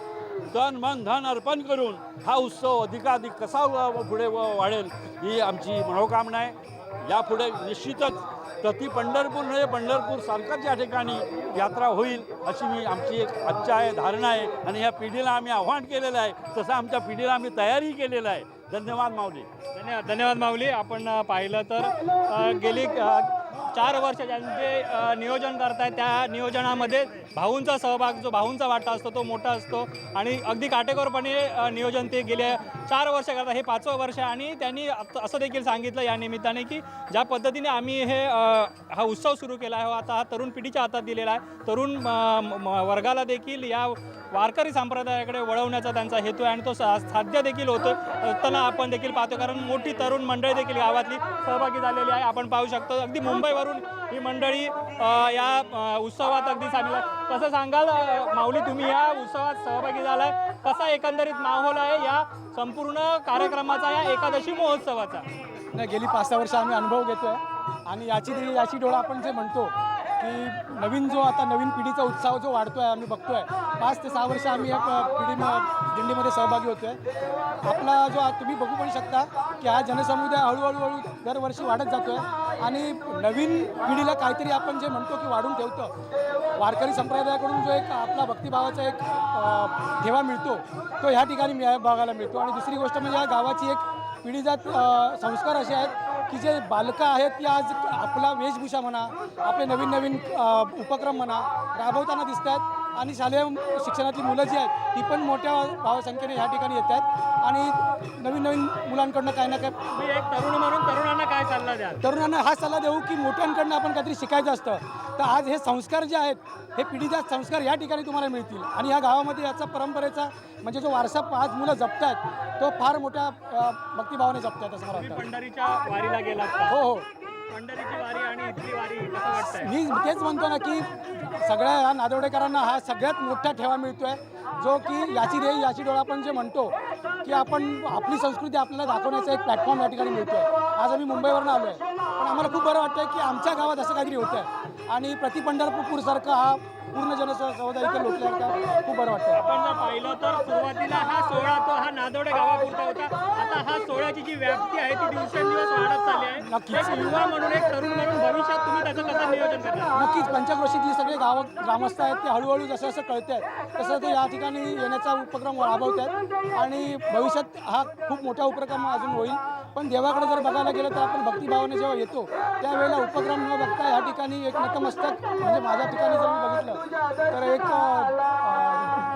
तन मन धन अर्पण करून हा उत्सव अधिकाधिक कसा पुढे वाढेल ही आमची मनोकामना आहे. यापुढे निश्चितच प्रति पंढरपूर म्हणजे पंढरपूरसारखंच या ठिकाणी यात्रा होईल अशी आमची एक आजच्या आहे धारणा आहे. आणि या पिढीला आम्ही आव्हान केलेलं आहे, तसं आमच्या पिढीला आम्ही तयारी केलेलं आहे. धन्यवाद माऊली. धन्यवाद माऊली. आपण पाहिलं तर गेली 4 वर्ष ज्यांचे नियोजन करतायत त्या नियोजनामध्ये भाऊंचा सहभाग, जो भाऊंचा वाटा असतो तो मोठा असतो आणि अगदी काटेकोरपणे नियोजन ते गेले 4 वर्ष करतात. हे 5वं वर्ष आणि त्यांनी असं देखील सांगितलं या निमित्ताने की ज्या पद्धतीने आम्ही हा उत्सव सुरू केला आहे, आता हा तरुण पिढीच्या हातात दिलेला आहे. तरुण वर्गाला देखील या वारकरी संप्रदायाकडे वळवण्याचा त्यांचा हेतू आहे आणि तो साध्य देखील होताना आपण देखील पाहतो. कारण मोठी तरुण मंडळी देखील गावातली सहभागी झालेली आहे. आपण पाहू शकतो अगदी मुंबईवरून ही मंडळी या उत्सवात अगदी सामील आहे. कसं सांगाल माऊली, तुम्ही या उत्सवात सहभागी झालाय, कसा एकंदरीत माहोल आहे या संपूर्ण कार्यक्रमाचा, या एकादशी महोत्सवाचा? नाही, गेली 5-6 वर्ष आम्ही अनुभव घेतो आहे आणि याची डोळा आपण जे म्हणतो की नवीन पिढीचा उत्साह जो वाढतो आहे आम्ही बघतो आहे. 5 ते 6 वर्ष आम्ही या दिंडीमध्ये सहभागी होतो आहे. आपला जो तुम्ही बघू पण शकता की हा जनसमुदाय हळूहळू दरवर्षी वाढत जातो आहे आणि नवीन पिढीला काहीतरी आपण जे म्हणतो की वाढून ठेवतं. वारकरी संप्रदायाकडून जो एक आपला भक्तिभावाचा एक ठेवा मिळतो तो ह्या ठिकाणी बघायला मिळतो. आणि दुसरी गोष्ट म्हणजे या गावाची एक पिढीजात संस्कार असे आहेत की जे बालकं आहेत ती आज आपला वेशभूषा म्हणा, आपले नवीन उपक्रम म्हणा राबवताना दिसत आहेत. आणि शालेय शिक्षणातली मुलं जी आहेत ती पण मोठ्या भावसंख्येने ह्या ठिकाणी येत आहेत आणि नवीन मुलांकडनं काही ना काही. एक तरुण म्हणून तरुणांना काय सल्ला द्या? तरुणांना हा सल्ला देऊ की मोठ्यांकडनं आपण काहीतरी शिकायचं असतं. तर आज हे संस्कार जे आहेत हे पिढीजात संस्कार या ठिकाणी तुम्हाला मिळतील आणि ह्या गावामध्ये याचा परंपरेचा म्हणजे जो वारसा आज मुलं जपतायत तो फार मोठ्या भक्तिभावाने जपतायत असं मला वाटतं. पंढरीच्या वारीला गेलात का? हो. पंढरीची वारी आणि इथली वारी कसं वाटतंय? मी तेच म्हणतो ना की सगळ्या या नादवडेकरांना हा सगळ्यात मोठा ठेवा मिळतोय जो की याची डोळा आपण जे म्हणतो की आपण आपली संस्कृती आपल्याला दाखवण्याचा एक प्लॅटफॉर्म या ठिकाणी मिळतोय. आज आम्ही मुंबईवरून आलो आहे पण आम्हाला खूप बरं वाटतं की आमच्या गावात असं काहीतरी होतं आहे आणि प्रति पंढरपूरसारखा हा पूर्ण जनसमुदाय इथे लोटल्यासारखा खूप बरं वाटतं. आपण जर पाहिलं तर सुरुवातीला हा सोहळा तो हा नादोडे गावापुरता होता. आता हा सोहळ्याची जी व्याप्ती आहे ती दिवसेंदिवस वाढत चालली आहे. नक्कीच. एक युवा म्हणून, एक तरुण म्हणून भविष्यात तुम्ही त्याचं कसं नियोजन करणार? नक्कीच पंचक्रोशीतली सगळे ग्रामस्थ आहेत ते हळूहळू जसं कळत आहेत तसं ते या ठिकाणी येण्याचा उपक्रम राबवत आहेत आणि भविष्यात हा खूप मोठा उपक्रम अजून होईल. पण देवाकडे जर बघायला गेलं तर आपण भक्तिभावाने जेव्हा येतो त्यावेळेला उपक्रम न बघता या ठिकाणी एक नतमस्तक म्हणजे माझ्या ठिकाणी जर मी बघितलं तर एक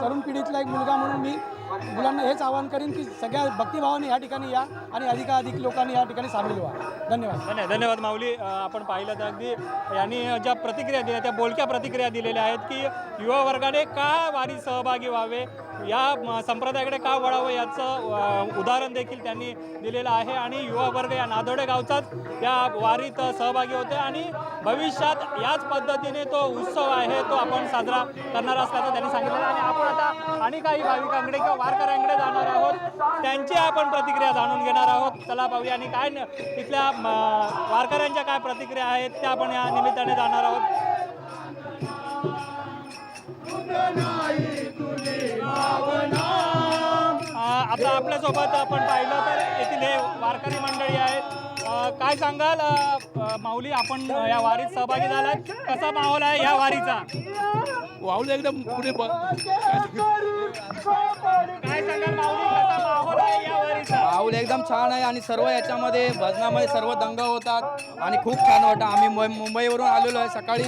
तरुण पिढीतला एक मुलगा म्हणून मी मुलांना हेच आवाहन करीन की सगळ्या भक्तिभावाने या ठिकाणी या आणि अधिकाधिक लोकांनी या ठिकाणी सामील व्हा. धन्यवाद. धन्यवाद माऊली. आपण पाहिलं तर अगदी यांनी ज्या प्रतिक्रिया दिल्या त्या बोलक्या प्रतिक्रिया दिलेल्या आहेत की युवा वर्गाने का वारीत सहभागी व्हावे, या संप्रदायाकडे का वळावं याचं उदाहरण देखील त्यांनी दिलेलं आहे. आणि युवा वर्ग या नादोडे गावचाच या वारीत सहभागी होते आणि भविष्यात याच पद्धतीने तो उत्सव आहे तो आपण साजरा करणार असल्याचं त्यांनी सांगितलं. आणि आपण आता आणि काही भाविकांकडे किंवा वारकऱ्यांकडे जाणार आहोत, त्यांची आपण प्रतिक्रिया जाणून घेणार आहोत. चला पाहूया आणि काय तिथल्या वारकऱ्यांच्या काय प्रतिक्रिया आहेत त्या आपण या निमित्ताने जाणार आहोत. आता आपल्यासोबत आपण पाहिलं तर येथील हे वारकरी मंडळी आहेत. काय सांगाल माऊली, आपण या वारीत सहभागी झालात, कसा माहोल आहे या वारीचा? वाऊल एकदम पुढे काय सांगाल माऊली, कसा माहोल आहे आहे या वारीचा? माहोल एकदम छान आहे आणि सर्व याच्यामध्ये भजनामध्ये सर्व दंग होतात आणि खूप छान वाटतं. आम्ही मुंबईवरून आलेलो आहे सकाळी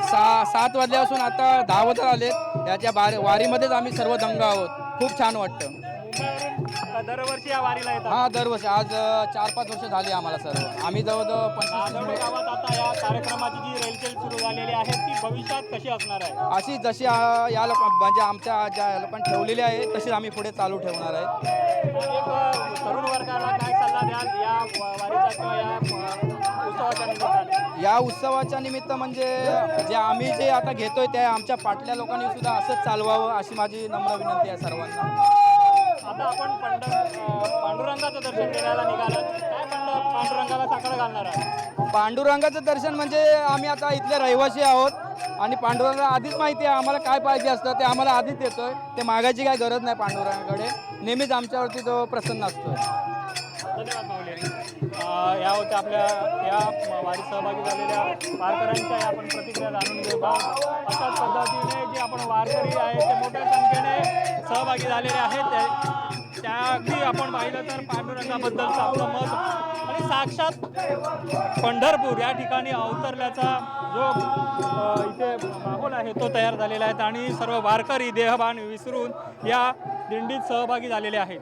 7 वाजल्यापासून आता 10 वाजता आलेत. याच्या वारीमध्येच आम्ही सर्व दंग आहोत. खूप छान वाटतं. मुंबईवरून दरवर्षी या वारीला येतात. हां, दरवर्षी. आज 4-5 वर्ष झाली आम्हाला सर्व. आम्ही जवळजवळ 25 नांदवडे गावात आता या कार्यक्रमाची जी रेलचेल सुरू झालेली आहे ती भविष्यात कशी असणार आहे? अशी जशी या लोक म्हणजे आमच्या ज्या लोकांनी ठेवलेली आहे तशीच आम्ही पुढे चालू ठेवणार आहे. एक तरुण वर्गाला काय सल्ला द्याल या वारीचा किंवा या उत्सवाच्या निमित्ताने? या उत्सवाच्या निमित्त म्हणजे आम्ही जे आता घेतोय ते आमच्या पाटल्या लोकांनी सुद्धा असंच चालवावं अशी माझी नम्र विनंती आहे सर्वांना. आता आपण पांडुरंगाचं दर्शन करायला निघालो. काय पांडुरंगाला साखर घालणार आहे? पांडुरंगाचं दर्शन म्हणजे आम्ही आता इथले रहिवासी आहोत आणि पांडुरंगाला आधीच माहिती आहे आम्हाला काय पाहिजे असतं ते आम्हाला आधीच देतोय. ते मागायची काय गरज नाही पांडुरंगाकडे. नेहमीच आमच्यावरती तो प्रसन्न असतो. धन्यवाद माऊली. या होत्या आपल्या या वारीत सहभागी झालेल्या वारकऱ्यांच्या या आपण प्रतिक्रिया जाणून घेऊ आहोत. अशाच पद्धतीने जे आपण वारकरी आहेत ते मोठ्या संख्येने सहभागी झालेले आहेत. त्या अगदी आपण पाहिलं तर पांडुरंगाबद्दलचं आपलं मत आणि साक्षात पंढरपूर या ठिकाणी अवतरल्याचा जो इथे माहोल आहे तो तयार झालेला आहे आणि सर्व वारकरी देहभान विसरून या दिंडीत सहभागी झालेले आहेत.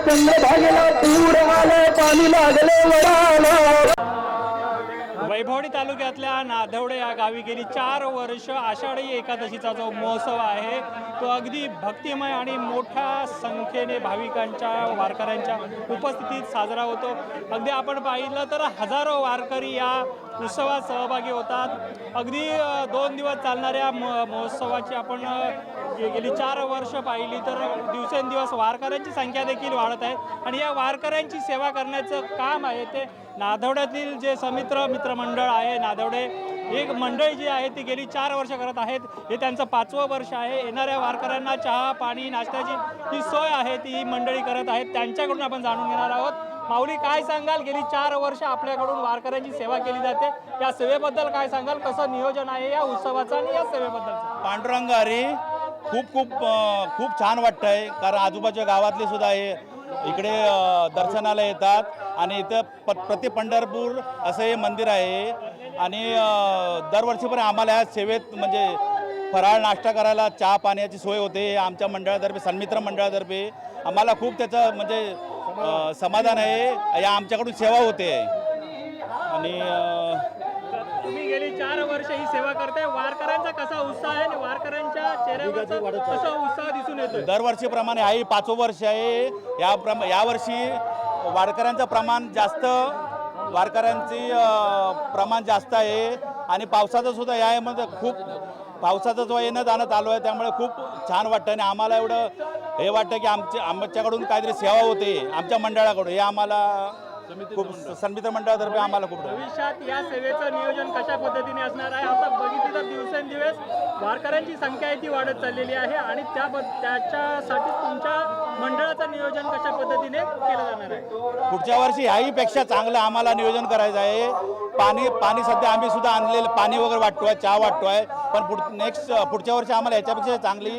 चंद्रभागेला पूर आले पाणी लागले वडाला. वैभवडी तालुक्यातल्या नाधवडे या गावी गेली 4 वर्ष आषाढी एकादशीचा जो महोत्सव आहे तो अगदी भक्तिमय आणि मोठ्या संख्येने भाविकांच्या वारकऱ्यांच्या उपस्थितीत साजरा होतो. अगदी आपण पाहिलं तर हजारो वारकरी या उत्सवात सहभागी होतात. अगदी 2 दिवस चालणाऱ्या महोत्सवाची आपण गेली 4 वर्ष पाहिली तर दिवसेंदिवस वारकऱ्यांची संख्या देखील वाढत आहे आणि या वारकऱ्यांची सेवा करण्याचं काम आहे ते नाधवड्यातील जे मित्रमंडळ आहे नाधवडे एक मंडळी जी आहे ती गेली 4 वर्ष करत आहेत. हे त्यांचं 5वं वर्ष आहे. येणाऱ्या वारकऱ्यांना चहा पाणी नाश्त्याची जी सोय आहे ती मंडळी करत आहेत. त्यांच्याकडून आपण जाणून घेणार आहोत. माऊली, काय सांगाल? गेली 4 वर्ष आपल्याकडून वारकऱ्यांची सेवा केली जाते. या सेवेबद्दल काय सांगाल? कसं नियोजन आहे या उत्सवाचं आणि या सेवेबद्दलचं? पांडुरंग हरी खूप छान वाटतं आहे. कारण आजूबाजूच्या गावातले सुद्धा हे इकडे दर्शनाला येतात आणि इथं प्रति पंढरपूर असं हे मंदिर आहे आणि दरवर्षीपर्यंत आम्हाला या सेवेत म्हणजे फराळ नाश्ता करायला चहा पाण्याची सोय होते. आमच्या मंडळातर्फे सन्मित्र मंडळातर्फे आम्हाला खूप त्याचं म्हणजे समाधान आहे. या आमच्याकडून सेवा होते आणि तुम्ही गेली 4 वर्ष ही सेवा करताय. वारकऱ्यांचा कसा उत्साह आहे आणि वारकऱ्यांच्या चेहऱ्यावर कसा उत्साह दिसून येतो? दरवर्षीप्रमाणे आहे. 5वं वर्ष आहे. यावर्षी वारकऱ्यांचं प्रमाण जास्त आहे आणि पावसाचं सुद्धा यामध्ये खूप पावसाचं जो येणं जाणं चालू आहे त्यामुळे खूप छान वाटतं आणि आम्हाला एवढं हे वाटतं की आमच्याकडून काहीतरी सेवा होते आमच्या मंडळाकडून. हे आम्हाला खूप सन्मित्र मंडळातर्फे आम्हाला खूप. भविष्यात या सेवेचं नियोजन कशा पद्धतीने असणार आहे? आता बघितलं तर दिवसेंदिवस वारकऱ्यांची संख्या आहे ती वाढत चाललेली आहे आणि त्याच्यासाठी तुमच्या मंडळाचं नियोजन कशा पद्धतीने केलं जाणार आहे? पुढच्या वर्षी ह्याहीपेक्षा चांगलं आम्हाला नियोजन करायचं आहे. पाणी सध्या आम्ही सुद्धा आणलेलं पाणी वगैरे वाटतोय, चहा वाटतोय, पण पुढच्या वर्षी आम्हाला याच्यापेक्षा चांगली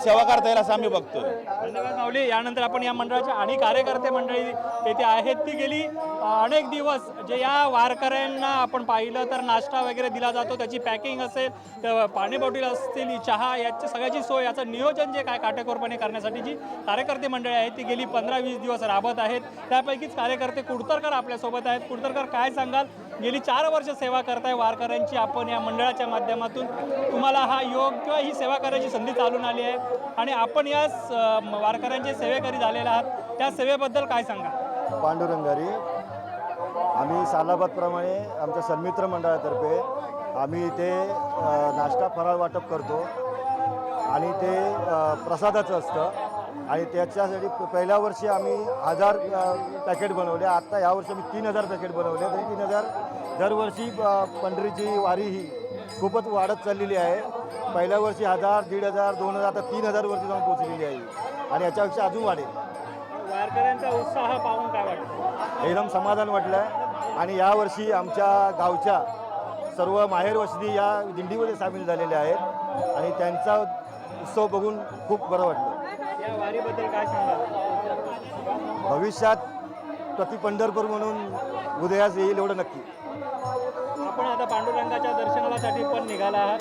सेवा करता येईल असं आम्ही बघतोय. धन्यवाद माऊली. यानंतर आपण या मंडळाच्या आणि कार्यकर्ते मंडळी येथे आहेत ती गेली अनेक दिवस जे या वारकऱ्यांना आपण पाहिलं तर नाश्ता वगैरे दिला जातो, त्याची पॅकिंग असेल, तर पाणी बॉटल असतील, चहा याची सगळ्याची सोय याचं नियोजन जे काय काटेकोरपणे करण्यासाठी जी कार्यकर्ते मंडळी आहेत ती गेली 15-20 दिवस राबत आहेत. त्यापैकीच कार्यकर्ते कुडतरकर आपल्यासोबत आहेत. कुडतरकर, काय सांगाल? गेली 4 वर्ष सेवा करताय वारकऱ्यांची आपण या मंडळाच्या माध्यमातून. तुम्हाला हा योग किंवा ही सेवा करायची संधी चालून आली आहे आणि आपण या वारकऱ्यांचे सेवेकरी झालेला आहात. त्या सेवेबद्दल काय सांगा? पांडुरंगारी आम्ही सालाबादप्रमाणे आमच्या सन्मित्र मंडळातर्फे आम्ही इथे नाश्ता फराळ वाटप करतो आणि ते प्रसादाचं असतं आणि त्याच्यासाठी पहिल्या वर्षी आम्ही 1000 पॅकेट बनवले. आत्ता यावर्षी आम्ही 3000 पॅकेट बनवले. तरी 3000 दरवर्षी पंढरीची वारी ही खूपच वाढत चाललेली आहे. पहिल्या वर्षी 1000, 1500, 2000, आता 3000 वर्षी जाऊन पोहोचलेली आहे आणि याच्यापेक्षा अजून वाढेल. वारकऱ्यांचा उत्साह पाहून काय वाटतं? एकदम समाधान वाटलं आहे आणि यावर्षी आमच्या गावच्या सर्व माहेर वस्ती या दिंडीमध्ये सामील झालेले आहेत आणि त्यांचा उत्सव बघून खूप बरं वाटलं. या वारीबद्दल काय सांगाल? भविष्यात प्रति पंढरपूर म्हणून उदयास येईल एवढं नक्की. आपण आता पांडुरंगाच्या दर्शनासाठी पण निघाला आहात.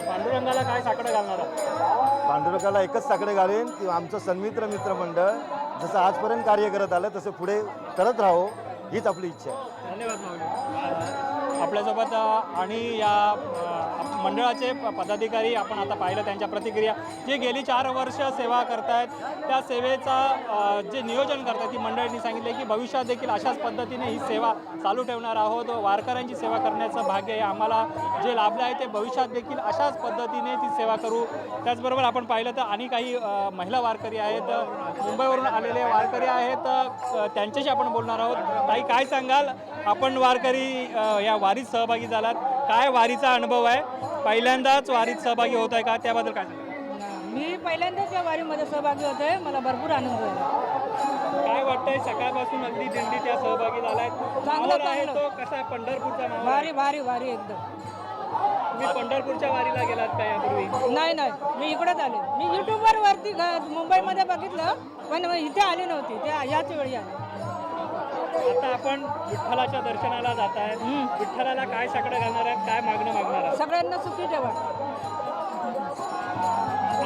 पांडुरंगाला काय साकडं घालणार आहात? पांडुरंगाला एकच साकडे घालेन की आमचं सन्मित्र मित्रमंडळ जसं आजपर्यंत कार्य करत आलं तसं पुढे करत राहो हीच आपली इच्छा आहे. धन्यवाद माऊली. आपल्यासोबत आणि या मंडळाचे पदाधिकारी आपण आता पाहिलं त्यांच्या प्रतिक्रिया. जे गेली 4 वर्ष सेवा करतायत त्या सेवेचा जे नियोजन करतात ती मंडळींनी सांगितले की भविष्यात देखील अशाच पद्धतीने ही सेवा चालू ठेवणार आहोत. वारकऱ्यांची सेवा करण्याचं भाग्य आहे आम्हाला जे लाभलं आहे ते भविष्यात देखील अशाच पद्धतीने ती सेवा करू. त्याचबरोबर आपण पाहिलं तर आणि काही महिला वारकरी आहेत, मुंबईवरून आलेले वारकरी आहेत, त्यांच्याशी आपण बोलणार आहोत. ताई काय सांगाल, आपण वारकरी या वारीत सहभागी झालात, काय वारीचा अनुभव आहे? पहिल्यांदाच वारीत सहभागी होत आहे का, त्याबद्दल काय सांगाल? मी पहिल्यांदाच या वारीमध्ये सहभागी होते, मला भरपूर आनंद झाला. काय वाटतंय, सकाळपासून अगदी दिंडीत या सहभागी झालाय, माहोल आहे तो कसा आहे? पंढरपूरचा माहोल आहे? भारी भारी भारी एकदम. तुम्ही पंढरपूरच्या वारीला गेलात का यापूर्वी? नाही नाही, मी इकडेच आले. मी युट्यूबवर वरती मुंबईमध्ये बघितलं पण इथे आली नव्हती, ते याच वेळी आले. आता आपण विठ्ठलाच्या दर्शनाला जात आहे, विठ्ठलाला काय साकडं घालणार आहे, काय मागणं मागणार आहे? सगळ्यांना सुखी ठेवा.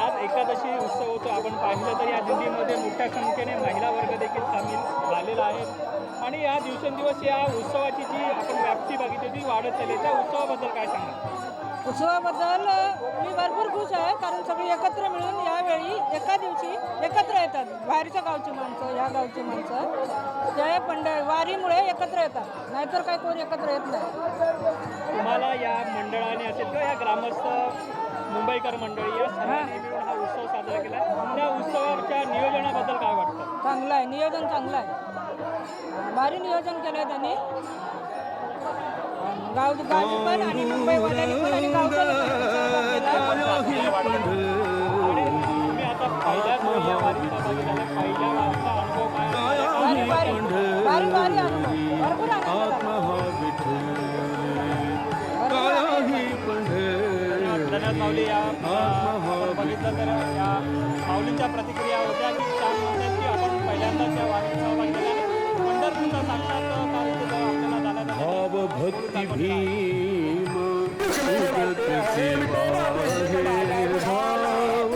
आज एकादशी उत्सव होतो, आपण पाहिलं तर या दिंडीमध्ये मोठ्या संख्येने महिला वर्ग देखील सामील झालेला आहे आणि या दिवसेंदिवस या उत्सवाची जी आपण व्याप्ती बघितली ती वाढत चालली. त्या उत्सवाबद्दल काय सांगा? उत्सवाबद्दल मी भरपूर खुश आहे, कारण सगळे एकत्र मिळून यावेळी एका दिवशी एकत्र येतात. बाहेरच्या गावची माणसं, या गावची माणसं ते वारीमुळे एकत्र येतात, नाहीतर काय कोण एकत्र येत नाही. तुम्हाला या मंडळाने असेल किंवा या ग्रामस्थ मुंबईकर मंडळी या सर्वांनी मिळून हा उत्सव साजरा केला, त्या उत्सवाच्या नियोजनाबद्दल काय वाटतं? चांगलं आहे, नियोजन चांगलं आहे, भारी नियोजन केलं आहे त्यांनी. गावची पण आणि मुंबईवाल्यांनी पण आणि गावच्या तुम्ही आता पहिल्याच वेळी या वारीत सहभागी झाला, पहिल्या वारीचा अनुभव काय? भारी भारी भारी भारी अनुभव, भरपूर आनंद झाला. धन्यवाद माऊली. या आपण बघितलं तर या माऊलींच्या प्रतिक्रिया होत्या की त्या म्हणतात की आपण पहिल्यांदाच या वारीत सहभागी झाला. पंढरपूरचा साक्षात्कार इथे जवळ आपल्याला झाला. भाव भक्ती भीम उदक सेवा हे भाव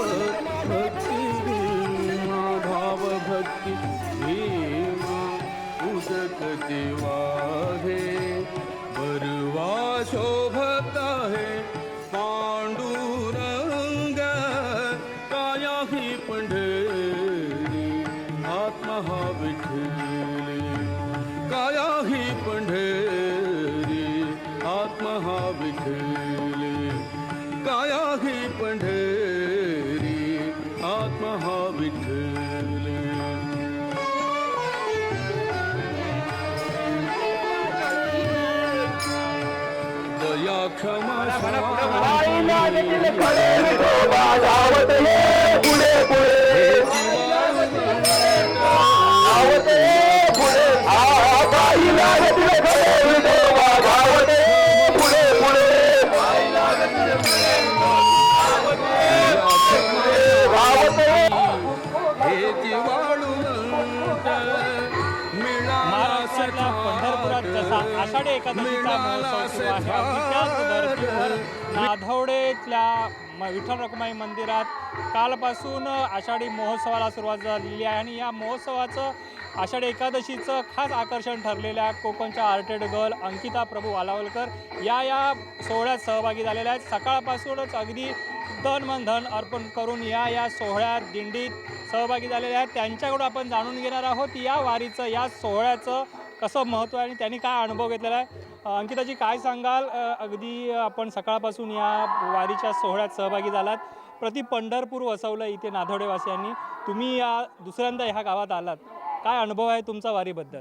भक्ती भीम, भाव भक्ती भीम उदक सेवा हे बरवा शोभता है पांडुरंग काया ही पंढरी आत्मा हा विठ्ठल, काया ही पंढरी आत्मा हा विठ्ठल, काया ही पंढरी आत्मा हा विठ्ठल. दया क्षमा महाराष्ट्रातल्या पंढरपुरात जसा आषाढी एकादशीचा महोत्सव सुरू आहे, अगदी त्याच धर्तीवर नाधवडेतल्या विठ्ठल रखुमाई मंदिरात कालपासून आषाढी महोत्सवाला सुरुवात झालेली आहे आणि या महोत्सवाचं आषाढी एकादशीचं खास आकर्षण ठरलेल्या कोकणच्या आर्टेड गर्ल अंकिता प्रभू वालावलकर या सोहळ्यात सहभागी झालेल्या आहेत. सकाळपासूनच अगदी तन मन धन अर्पण करून या सोहळ्यात दिंडीत सहभागी झालेल्या आहेत. त्यांच्याकडून आपण जाणून घेणार आहोत या वारीचं, या सोहळ्याचं कसं महत्त्व आहे आणि त्यांनी काय अनुभव घेतलेला आहे. अंकिताजी काय सांगाल, अगदी आपण सकाळपासून या वारीच्या सोहळ्यात सहभागी झालात, प्रति पंढरपूर वसवलं इथे नाधवडेवासियांनी, तुम्ही या दुसऱ्यांदा ह्या गावात आलात, काय अनुभव आहे तुमचा वारीबद्दल?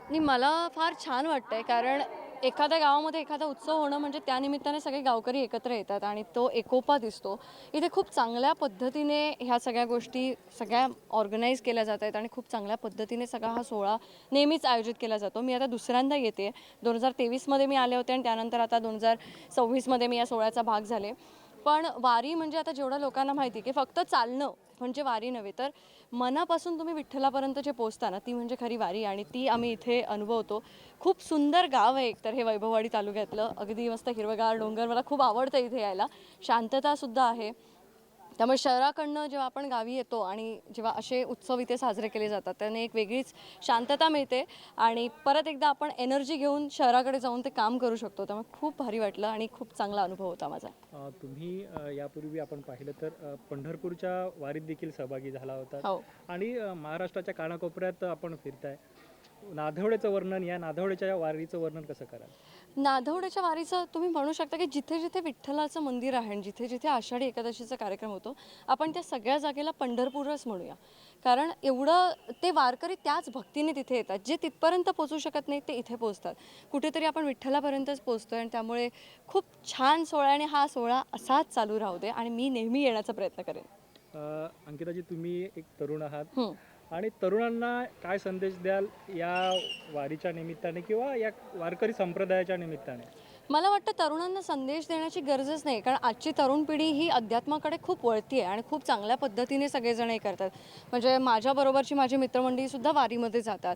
आणि मला फार छान वाटतंय, कारण एखाद्या गावामध्ये एखादा उत्सव होणं म्हणजे त्यानिमित्ताने सगळे गावकरी एकत्र येतात आणि तो एकोपा दिसतो. इथे खूप चांगल्या पद्धतीने ह्या सगळ्या गोष्टी सगळ्या ऑर्गनाईज केल्या जात आहेत आणि खूप चांगल्या पद्धतीने सगळा हा सोहळा नेहमीच आयोजित केला जातो. मी आता दुसऱ्यांदा येते. 2023मध्ये मी आले होते आणि त्यानंतर आता 2026मध्ये मी या सोहळ्याचा भाग झाले. पण वारी म्हणजे आता जेवढ्या लोकांना माहिती की फक्त चालणं म्हणजे वारी नव्हे, तर मनापासून तुम्ही विठ्ठलापर्यंत जे पोचता ना, ती म्हणजे खरी वारी आणि ती आम्ही इथे अनुभवतो. खूप सुंदर गाव आहे एकतर हे वैभववाडी तालुक्यातलं. अगदी मस्त हिरवगार डोंगर, मला खूप आवडतं इथे यायला. शांततासुद्धा आहे. त्यामुळे शहराकडनं जेव्हा आपण गावी येतो आणि जेव्हा असे उत्सव इथे साजरे केले जातात त्याने एक वेगळीच शांतता मिळते आणि परत एकदा आपण एनर्जी घेऊन शहराकडे जाऊन ते काम करू शकतो. त्यामुळे खूप भारी वाटलं आणि खूप चांगला अनुभव होता माझा. तुम्ही यापूर्वी आपण पाहिलं तर पंढरपूरच्या वारीत देखील सहभागी झाला होता हो. आणि महाराष्ट्राच्या कानाकोपऱ्यात आपण फिरताय. नाधवड्याचं वर्णन, या नाधवड्याच्या वारीचं वर्णन कसं कराल? नाधवड्याच्या वारीचं तुम्ही म्हणू शकता की जिथे जिथे विठ्ठलाचं मंदिर आहे आणि जिथे जिथे आषाढी एकादशीचा कार्यक्रम होतो आपण त्या सगळ्या जागेला पंढरपूरच म्हणूया. कारण एवढं ते वारकरी त्याच भक्तीने तिथे येतात. जे तिथपर्यंत पोचू शकत नाही ते इथे पोचतात. कुठेतरी आपण विठ्ठलापर्यंतच पोचतोय आणि त्यामुळे खूप छान सोहळा आणि हा सोहळा असाच चालू राहू दे आणि मी नेहमी येण्याचा प्रयत्न करेन. अंकिताजी, तुम्ही एक तरुण आहात आणि तरुणांना काय संदेश द्याल या वारीच्या निमित्ताने किंवा या वारकरी संप्रदायाच्या निमित्ताने? मला वाटतं तरुणांना संदेश देण्याची गरजच नाही, कारण आजची तरुण पिढी ही अध्यात्माकडे खूप वळती आहे आणि खूप चांगल्या पद्धतीने सगळेजण हे करतात. म्हणजे माझ्याबरोबरची माझी मित्रमंडळीसुद्धा वारीमध्ये जातात.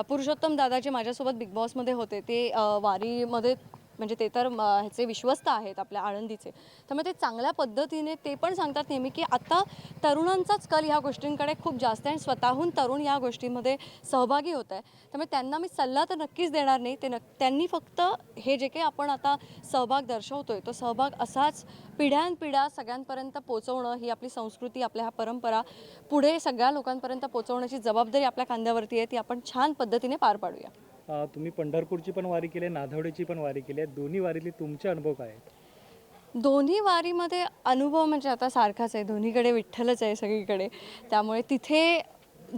पुरुषोत्तम दादा जे माझ्यासोबत बिग बॉसमध्ये होते ते वारीमध्ये म्हणजे ते तर ह्याचे विश्वस्त आहेत आपल्या आळंदीचे. त्यामुळे ते चांगल्या पद्धतीने ते पण सांगतात नेहमी की आता तरुणांचाच कल ह्या गोष्टींकडे खूप जास्त आहे आणि स्वतःहून तरुण या गोष्टींमध्ये सहभागी होत आहे. त्यामुळे त्यांना मी सल्ला तर नक्कीच देणार नाही. त्यांनी फक्त हे जे काही आपण आता सहभाग दर्शवतोय तो सहभाग असाच पिढ्यानपिढ्या सगळ्यांपर्यंत पोचवणं ही आपली संस्कृती, आपल्या ह्या परंपरा पुढे सगळ्या लोकांपर्यंत पोचवण्याची जबाबदारी आपल्या खांद्यावरती आहे. ती आपण छान पद्धतीने पार पाडूया. तुम्ही पंढरपूरची पण वारी केली आहे, नाधवड्याची पण वारी केली आहे. दोन्ही वारीतले तुमचे अनुभव काय आहेत? दोन्ही वारीमध्ये अनुभव म्हणजे आता सारखाच आहे. दोन्हीकडे विठ्ठलच आहे सगळीकडे. त्यामुळे तिथे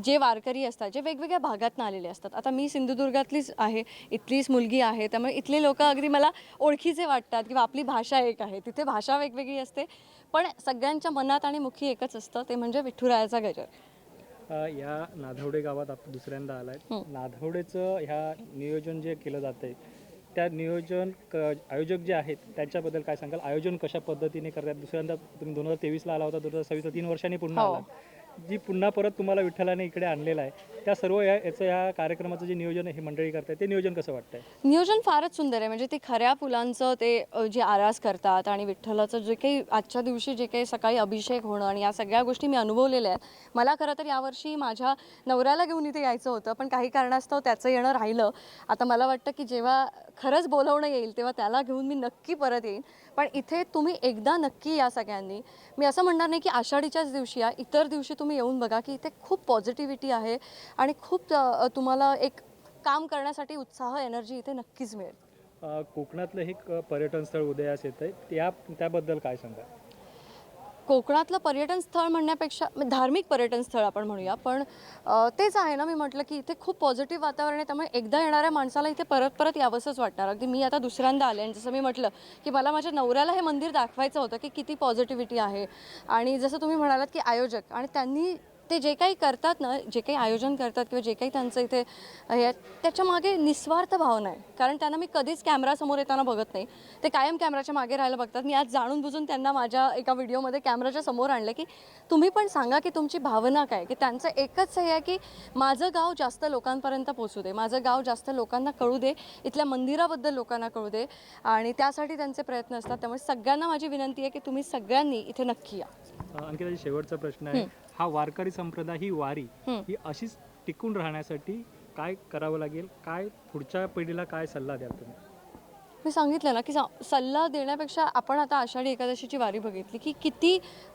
जे वारकरी असतात जे वेगवेगळ्या भागातून आलेले असतात. आता मी सिंधुदुर्गातलीच आहे, इथलीच मुलगी आहे. त्यामुळे इथले लोक अगदी मला ओळखीचे वाटतात किंवा आपली भाषा एक आहे. तिथे भाषा वेगवेगळी असते पण सगळ्यांच्या मनात आणि मुखी एकच असतं, ते म्हणजे विठुरायाचा गजर. या नाधवडे गावात आपण दुसऱ्यांदा आलाय. नाधवडेचं ह्या नियोजन जे केलं जातंय त्या नियोजन आयोजक जे आहेत त्यांच्याबद्दल काय सांगाल? आयोजन कशा पद्धतीने करतात? दुसऱ्यांदा तुम्ही 2023ला आला होता, 2026ला 3 वर्षांनी पुन्हा आला. जी पुन्हा परत तुम्हाला विठ्ठलाने इकडे आणलेलं आहे त्या सर्व या कार्यक्रमाचं जे नियोजन हे मंडळी करतात ते नियोजन कसं वाटतंय? नियोजन फारच सुंदर आहे. म्हणजे ते खऱ्या फुलांचं ते जे आरास करतात आणि विठ्ठलाचं जे काही आजच्या दिवशी जे काही सकाळी अभिषेक होणं आणि या सगळ्या गोष्टी मी अनुभवलेल्या आहेत. मला खरं तर यावर्षी माझ्या नवऱ्याला घेऊन इथे यायचं होतं पण काही कारणास्तव त्याचं येणं राहिलं. आता मला वाटतं की जेव्हा खरंच बोलवणं येईल तेव्हा त्याला घेऊन मी नक्की परत येईन. पण इथे तुम्ही एकदा नक्की या सगळ्यांनी. मी असं म्हणणार नाही की आषाढीच्याच दिवशी या, इतर दिवशी तुम्ही येऊन बघा की इथे खूप पॉझिटिव्हिटी आहे आणि खूप तुम्हाला एक काम करण्यासाठी उत्साह, एनर्जी इथे नक्कीच मिळेल. कोकणातलं हे पर्यटन स्थळ उदयास येत आहे, त्याबद्दल काय सांगा? कोकणातलं पर्यटन स्थळ म्हणण्यापेक्षा धार्मिक पर्यटन स्थळ आपण म्हणूया, पण तेच आहे ना, मी म्हटलं की इथे खूप पॉझिटिव्ह वातावरण आहे. त्यामुळे एकदा येणाऱ्या माणसाला इथे परत परत यावंसंच वाटणार. अगदी मी आता दुसऱ्यांदा आले आणि जसं मी म्हटलं की मला माझ्या नवऱ्याला हे मंदिर दाखवायचं होतं की किती पॉझिटिव्हिटी आहे. आणि जसं तुम्ही म्हणालात की आयोजक आणि त्यांनी ते जे काही करतात ना, जे काही आयोजन करतात किंवा जे काही त्यांचं इथे हे त्याच्या मागे निस्वार्थ भावना आहे. कारण त्यांना मी कधीच कॅमेरासमोर येताना बघत नाही. ते कायम कॅमेराच्या मागे राहायला बघतात. मी आज जाणून बुजून त्यांना माझ्या एका व्हिडिओमध्ये कॅमेराच्या समोर आणलं की तुम्ही पण सांगा की तुमची भावना काय. की त्यांचं एकच हे आहे की माझं गाव जास्त लोकांपर्यंत पोचू दे, माझं गाव जास्त लोकांना कळू दे, इथल्या मंदिराबद्दल लोकांना कळू दे आणि त्यासाठी त्यांचे प्रयत्न असतात. त्यामुळे सगळ्यांना माझी विनंती आहे की तुम्ही सगळ्यांनी इथे नक्की या. अंकिताजी, शेवटचा प्रश्न आहे, हा वारकरी संप्रदाय, ही वारी ही अशीच टिकून राहण्यासाठी काय करावं लागेल? काय पुढच्या पिढीला काय सल्ला द्याल तुम्ही? मी सांगितलं ना की सल्ला देण्यापेक्षा आपण आता आषाढी एकादशीची वारी बघितली की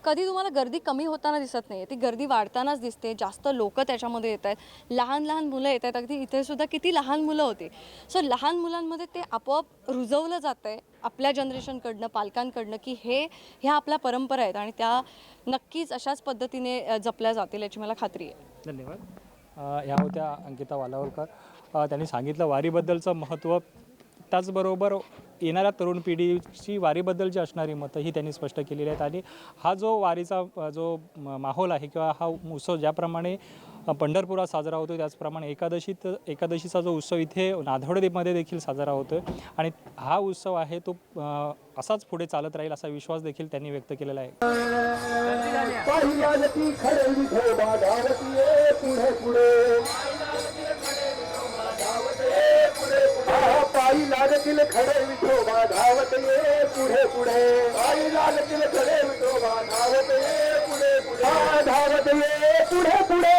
कधी तुम्हाला गर्दी कमी होताना दिसत नाही. ती गर्दी वाढतानाच दिसते. जास्त लोक त्याच्यामध्ये येत आहेत, लहान लहान मुलं येत आहेत. अगदी इथे सुद्धा किती लहान मुलं होती. सो लहान मुलांमध्ये ते आपोआप रुजवलं जातं आहे आपल्या जनरेशनकडनं, पालकांकडनं की ह्या आपल्या परंपरा आहेत आणि त्या नक्कीच अशाच पद्धतीने जपल्या जातील याची मला खात्री आहे. धन्यवाद. ह्या होत्या अंकिता वालावलकर. त्यांनी सांगितलं वारीबद्दलचं महत्त्व त्याचबरोबर येणाऱ्या तरुण पिढीची वारीबद्दल जी असणारी मतं ही त्यांनी स्पष्ट केलेली आहेत. आणि हा जो वारीचा जो माहोल आहे किंवा हा उत्सव ज्याप्रमाणे पंढरपुरात साजरा होतो त्याचप्रमाणे एकादशीचा जो उत्सव इथे नाधवडेमध्ये देखील साजरा होतो आहे आणि हा उत्सव आहे तो असाच पुढे चालत राहील असा विश्वास देखील त्यांनी व्यक्त केलेला आहे. पायी लागतील खडे विठोबा धावत ये पुढे पुढे पायी लागतील खडे विठोबा धावत ये पुढे पुढे धावत ये पुढे पुढे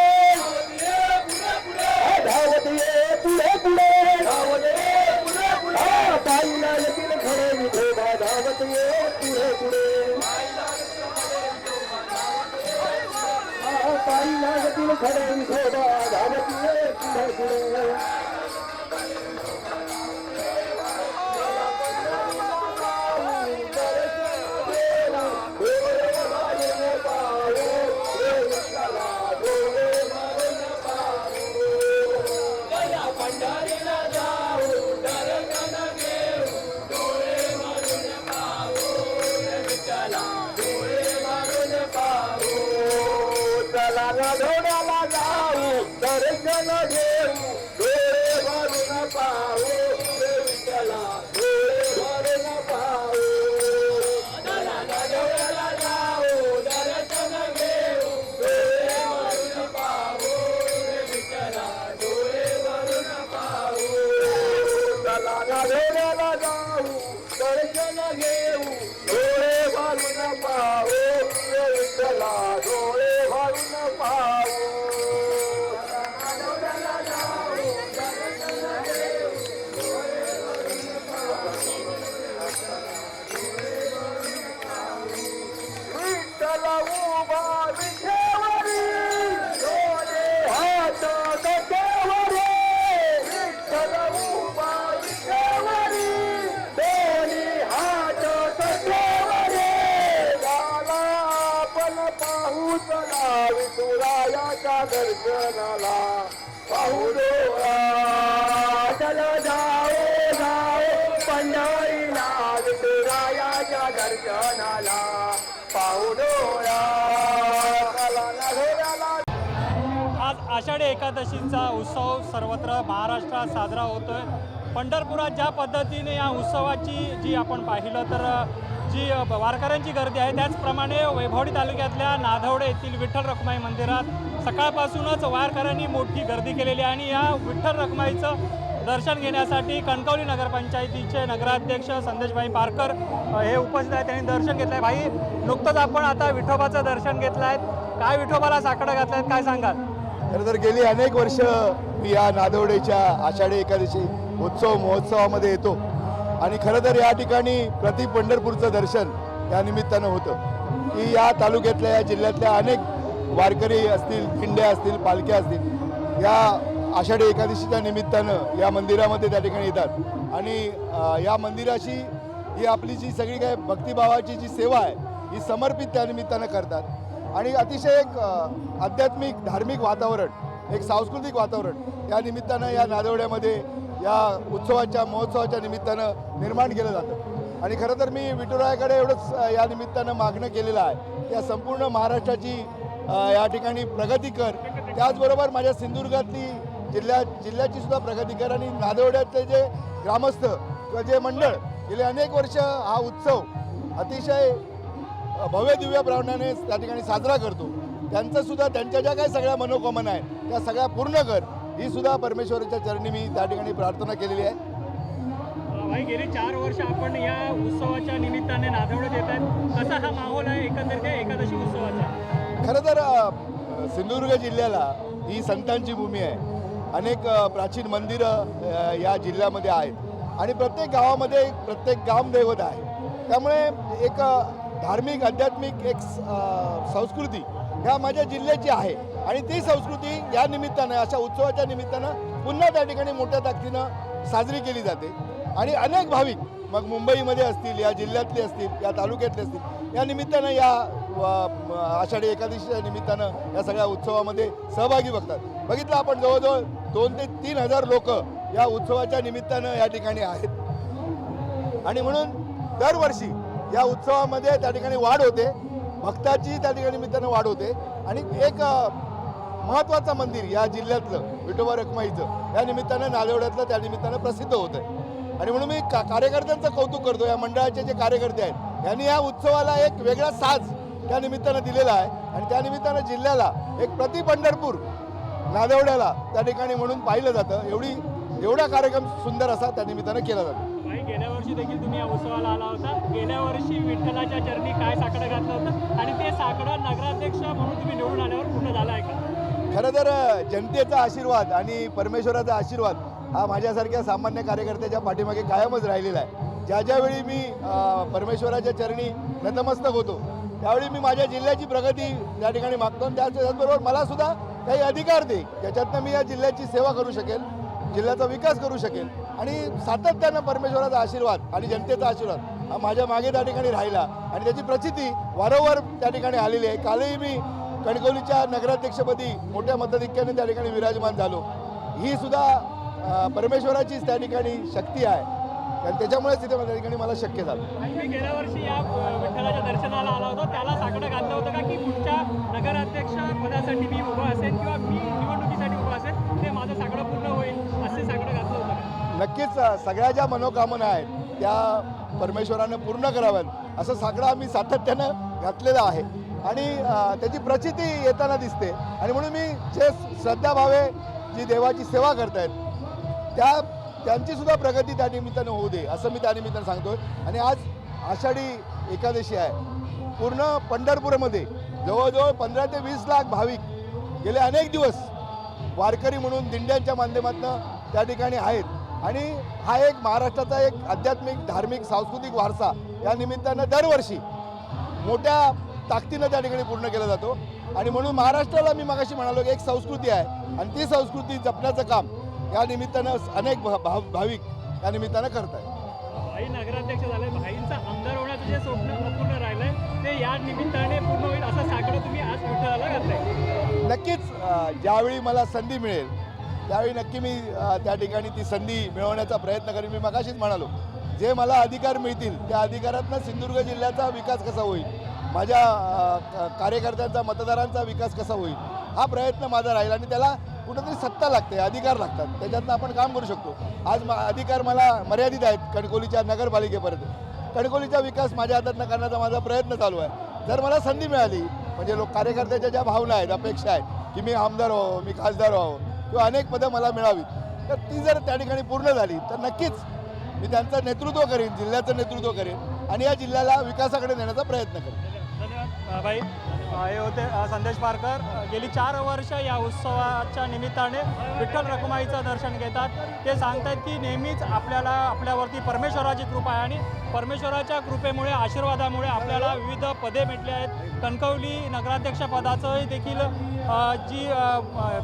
धावत ये पुढे पुढे धावत ये पुढे पुढे पायी लागतील खडे विठोबा धावत ये पुढे पुढे पायी लागतील खडे विठोबा धावत ये पुढे पुढे धोड्याला जाऊ दर्शन घेऊ डोळे भरून पाहू विठ्ठला डोळे भरून पाहू धोड्याला जाऊ दर्शन घेऊ डोळे भरून पाहू विठ्ठला डोळे भरून पाहू धोड्याला जाऊ दर्शन घेऊ डोळे भरून पाहू विठ्ठला डोळे भरून पाहू विठ्ठला उभा विठेवरी डोळे हात कटेवरी विठ्ठला उभा विठेवरी दोन्ही हात कटेवरी झाला आपण पाहू चला विठुरायाच्या दर्शनाला पाहू डोळा चला जाओ जाओ पंढरीला विठुरायाच्या दर्शनाला पाहू डोळा आज आषाढी एकादशीचा उत्सव सर्वत्र महाराष्ट्रात साजरा होतोय. पंढरपुरात ज्या पद्धतीने या उत्सवाची जी आपण पाहिलं तर जी वारकऱ्यांची गर्दी आहे त्याचप्रमाणे वैभवडी तालुक्यातल्या नाधवडे येथील विठ्ठल रखुमाई मंदिरात सकाळपासूनच वारकऱ्यांनी मोठी गर्दी केलेली आहे आणि या विठ्ठल रखुमाईचं दर्शन घेण्यासाठी कणकवली नगरपंचायतीचे नगराध्यक्ष संदेशभाई पारकर हे उपस्थित आहेत. त्यांनी दर्शन घेतलं आहे. भाई, नुकतंच आपण आता विठोबाचं दर्शन घेतलं आहे. काय विठोबाला साकडं घातलं आहेत, काय सांगाल? खरं तर गेली अनेक वर्ष मी या नादवडेच्या आषाढी एकादशी उत्सव महोत्सवामध्ये येतो आणि खरं तर या ठिकाणी प्रति पंढरपूरचं दर्शन या निमित्तानं होतं की या तालुक्यातल्या या जिल्ह्यातल्या अनेक वारकरी असतील, दिंड्या असतील, पालख्या असतील या आषाढी एकादशीच्या निमित्तानं या मंदिरामध्ये त्या ठिकाणी येतात आणि या मंदिराशी ही आपली जी सगळी काय भक्तिभावाची जी सेवा आहे ही समर्पित त्या निमित्तानं करतात आणि अतिशय एक आध्यात्मिक धार्मिक वातावरण, एक सांस्कृतिक वातावरण या निमित्तानं या नादवड्यामध्ये या उत्सवाच्या महोत्सवाच्या निमित्तानं निर्माण केलं जातं. आणि खरं तर मी विठुरायाकडे एवढंच या निमित्तानं मागणं केलेलं आहे की या संपूर्ण महाराष्ट्राची या ठिकाणी प्रगती कर, त्याचबरोबर माझ्या सिंधुदुर्गातली जिल्ह्याची सुद्धा प्रगती कर आणि नादवड्यातले जे ग्रामस्थ किंवा जे मंडळ गेले अनेक वर्ष हा उत्सव अतिशय भव्य दिव्य प्रमाणाने त्या ठिकाणी साजरा करतो, त्यांचंसुद्धा त्यांच्या ज्या काही सगळ्या मनोकामना आहेत त्या सगळ्या पूर्ण कर ही सुद्धा परमेश्वराच्या चरणी मी त्या ठिकाणी प्रार्थना केलेली आहे. भाई, गेली 4 वर्ष आपण या उत्सवाच्या निमित्ताने नादवड्यात येत आहेत. कसा हा माहोल आहे एकंदरीत एकादशी उत्सवाचा? खरं तर सिंधुदुर्ग जिल्ह्याला ही संतांची भूमी आहे. अनेक प्राचीन मंदिरं या जिल्ह्यामध्ये आहेत आणि प्रत्येक गावामध्ये प्रत्येक ग्रामदैवत आहे. त्यामुळे एक धार्मिक आध्यात्मिक एक संस्कृती ह्या माझ्या जिल्ह्याची आहे आणि ती संस्कृती या निमित्तानं अशा उत्सवाच्या निमित्तानं पुन्हा त्या ठिकाणी मोठ्या ताकदीनं साजरी केली जाते आणि अनेक भाविक मग मुंबईमध्ये असतील, या जिल्ह्यातले असतील, या तालुक्यातले असतील, या निमित्तानं या आषाढी एकादशीच्या निमित्तानं या सगळ्या उत्सवामध्ये सहभागी बघितलं आपण जवळजवळ 2,000 ते 3,000 लोक या उत्सवाच्या निमित्तानं या ठिकाणी आहेत आणि म्हणून दरवर्षी या उत्सवामध्ये त्या ठिकाणी वाढ होते, भक्ताची त्या ठिकाणी निमित्तानं वाढ होते आणि एक महत्त्वाचं मंदिर या जिल्ह्यातलं विठोबा रखुमाईचं या निमित्तानं नादेवड्यातलं त्या निमित्तानं प्रसिद्ध होत आहे. आणि म्हणून मी कार्यकर्त्यांचं कौतुक करतो, या मंडळाचे जे कार्यकर्ते आहेत यांनी या उत्सवाला एक वेगळा साज त्या निमित्तानं दिलेला आहे आणि त्या निमित्तानं जिल्ह्याला एक प्रति पंढरपूर नादेवड्याला त्या ठिकाणी म्हणून पाहिलं जातं. एवढा कार्यक्रम सुंदर असा त्या निमित्तानं केला जातो. गेल्या वर्षी देखील तुम्ही या उत्सवाला आला होता. गेल्या वर्षी विठ्ठलाच्या चरणी काय साकडं घातलं होतं आणि ते साकडं नगराध्यक्ष म्हणून तुम्ही निवडून आल्यावर पूर्ण झालं आहे का? खरं तर जनतेचा आशीर्वाद आणि परमेश्वराचा आशीर्वाद हा माझ्यासारख्या सामान्य कार्यकर्त्याच्या पाठीमागे कायमच राहिलेला आहे. ज्यावेळी मी परमेश्वराच्या चरणी नतमस्तक होतो त्यावेळी मी माझ्या जिल्ह्याची प्रगती त्या ठिकाणी मागतो आणि त्याचबरोबर मला सुद्धा काही अधिकार दे ज्याच्यातनं मी या जिल्ह्याची सेवा करू शकेल, जिल्ह्याचा विकास करू शकेल. आणि सातत्यानं परमेश्वराचा आशीर्वाद आणि जनतेचा आशीर्वाद हा माझ्या मागे त्या ठिकाणी राहिला आणि त्याची प्रचिती वारंवार त्या ठिकाणी आलेली आहे. कालही मी कणकवलीच्या नगराध्यक्षपदी मोठ्या मताधिक्याने त्या ठिकाणी विराजमान झालो. ही सुद्धा परमेश्वराचीच त्या ठिकाणी शक्ती आहे आणि त्याच्यामुळेच तिथे त्या ठिकाणी मला शक्य झालं. मी गेल्या वर्षी या विठ्ठलाच्या दर्शनाला आला होता, त्याला साकडं घातलं होतं का की पुढच्या नगराध्यक्ष पदासाठी मी उभा असेल किंवा मी निवडणुकीसाठी उभा असेल ते माझं साकडं पूर्ण होईल असे साकडं घातलं होतं का? नक्कीच सगळ्या ज्या मनोकामना आहेत त्या परमेश्वरानं पूर्ण कराव्यात असं साकडं आम्ही सातत्यानं घातलेलं आहे आणि त्याची प्रचिती येताना दिसते. आणि म्हणून मी जे श्रद्धाभावे जी देवाची सेवा करतायत त्यांची सुद्धा प्रगती त्या निमित्तानं होऊ दे असं मी त्या निमित्तानं सांगतोय. आणि आज आषाढी एकादशी आहे. पूर्ण पंढरपूरमध्ये जवळजवळ 15 ते 20 लाख भाविक गेले अनेक दिवस वारकरी म्हणून दिंड्यांच्या माध्यमातून त्या ठिकाणी आहेत आणि हा एक महाराष्ट्राचा एक आध्यात्मिक, धार्मिक, सांस्कृतिक वारसा या निमित्तानं दरवर्षी मोठ्या ताकदीनं त्या ठिकाणी पूर्ण केला जातो. आणि म्हणून महाराष्ट्राला मी मगाशी म्हणालो की एक संस्कृती आहे आणि ती संस्कृती जपण्याचं काम या निमित्तानं अनेक भाविक या निमित्तानं करत आहेत. भाई नगराध्यक्ष झाले, भाईंचं आमदार होण्याचं जे स्वप्न अपूर्ण राहिलंय ते या निमित्ताने पूर्ण होईल असं साकडं तुम्ही आज विठ्ठलाला घातलंय. नक्कीच ज्यावेळी मला संधी मिळेल त्यावेळी नक्की मी त्या ठिकाणी ती संधी मिळवण्याचा प्रयत्न करेन. मी मगाशीच म्हणालो जे मला अधिकार मिळतील त्या अधिकारातनं सिंधुदुर्ग जिल्ह्याचा विकास कसा होईल, माझ्या कार्यकर्त्यांचा, मतदारांचा विकास कसा होईल हा प्रयत्न माझा राहील. आणि त्याला कुठंतरी सत्ता लागते, अधिकार लागतात, त्याच्यातनं आपण काम करू शकतो. आज अधिकार मला मर्यादित आहेत कणकवलीच्या नगरपालिकेपर्यंत. कणकवलीचा विकास माझ्या हातातनं करण्याचा माझा प्रयत्न चालू आहे. जर मला संधी मिळाली म्हणजे कार्यकर्त्याच्या ज्या भावना आहेत, अपेक्षा आहेत की मी आमदार व्हावं, मी खासदार व्हावं किंवा अनेक पदं मला मिळावीत, तर ती जर त्या ठिकाणी पूर्ण झाली तर नक्कीच मी त्यांचं नेतृत्व करेन, जिल्ह्याचं नेतृत्व करेन आणि या जिल्ह्याला विकासाकडे नेण्याचा प्रयत्न करेन. धन्यवाद भाई. हे होते संदेश पारकर. गेली 4 वर्ष या उत्सवाच्या निमित्ताने विठ्ठल रखुमाईचं दर्शन घेतात. ते सांगतात की नेहमीच आपल्यावरती परमेश्वराची कृपा आहे आणि परमेश्वराच्या कृपेमुळे, आशीर्वादामुळे आपल्याला विविध पदे भेटली आहेत. कणकवली नगराध्यक्ष पदाचंही देखील जी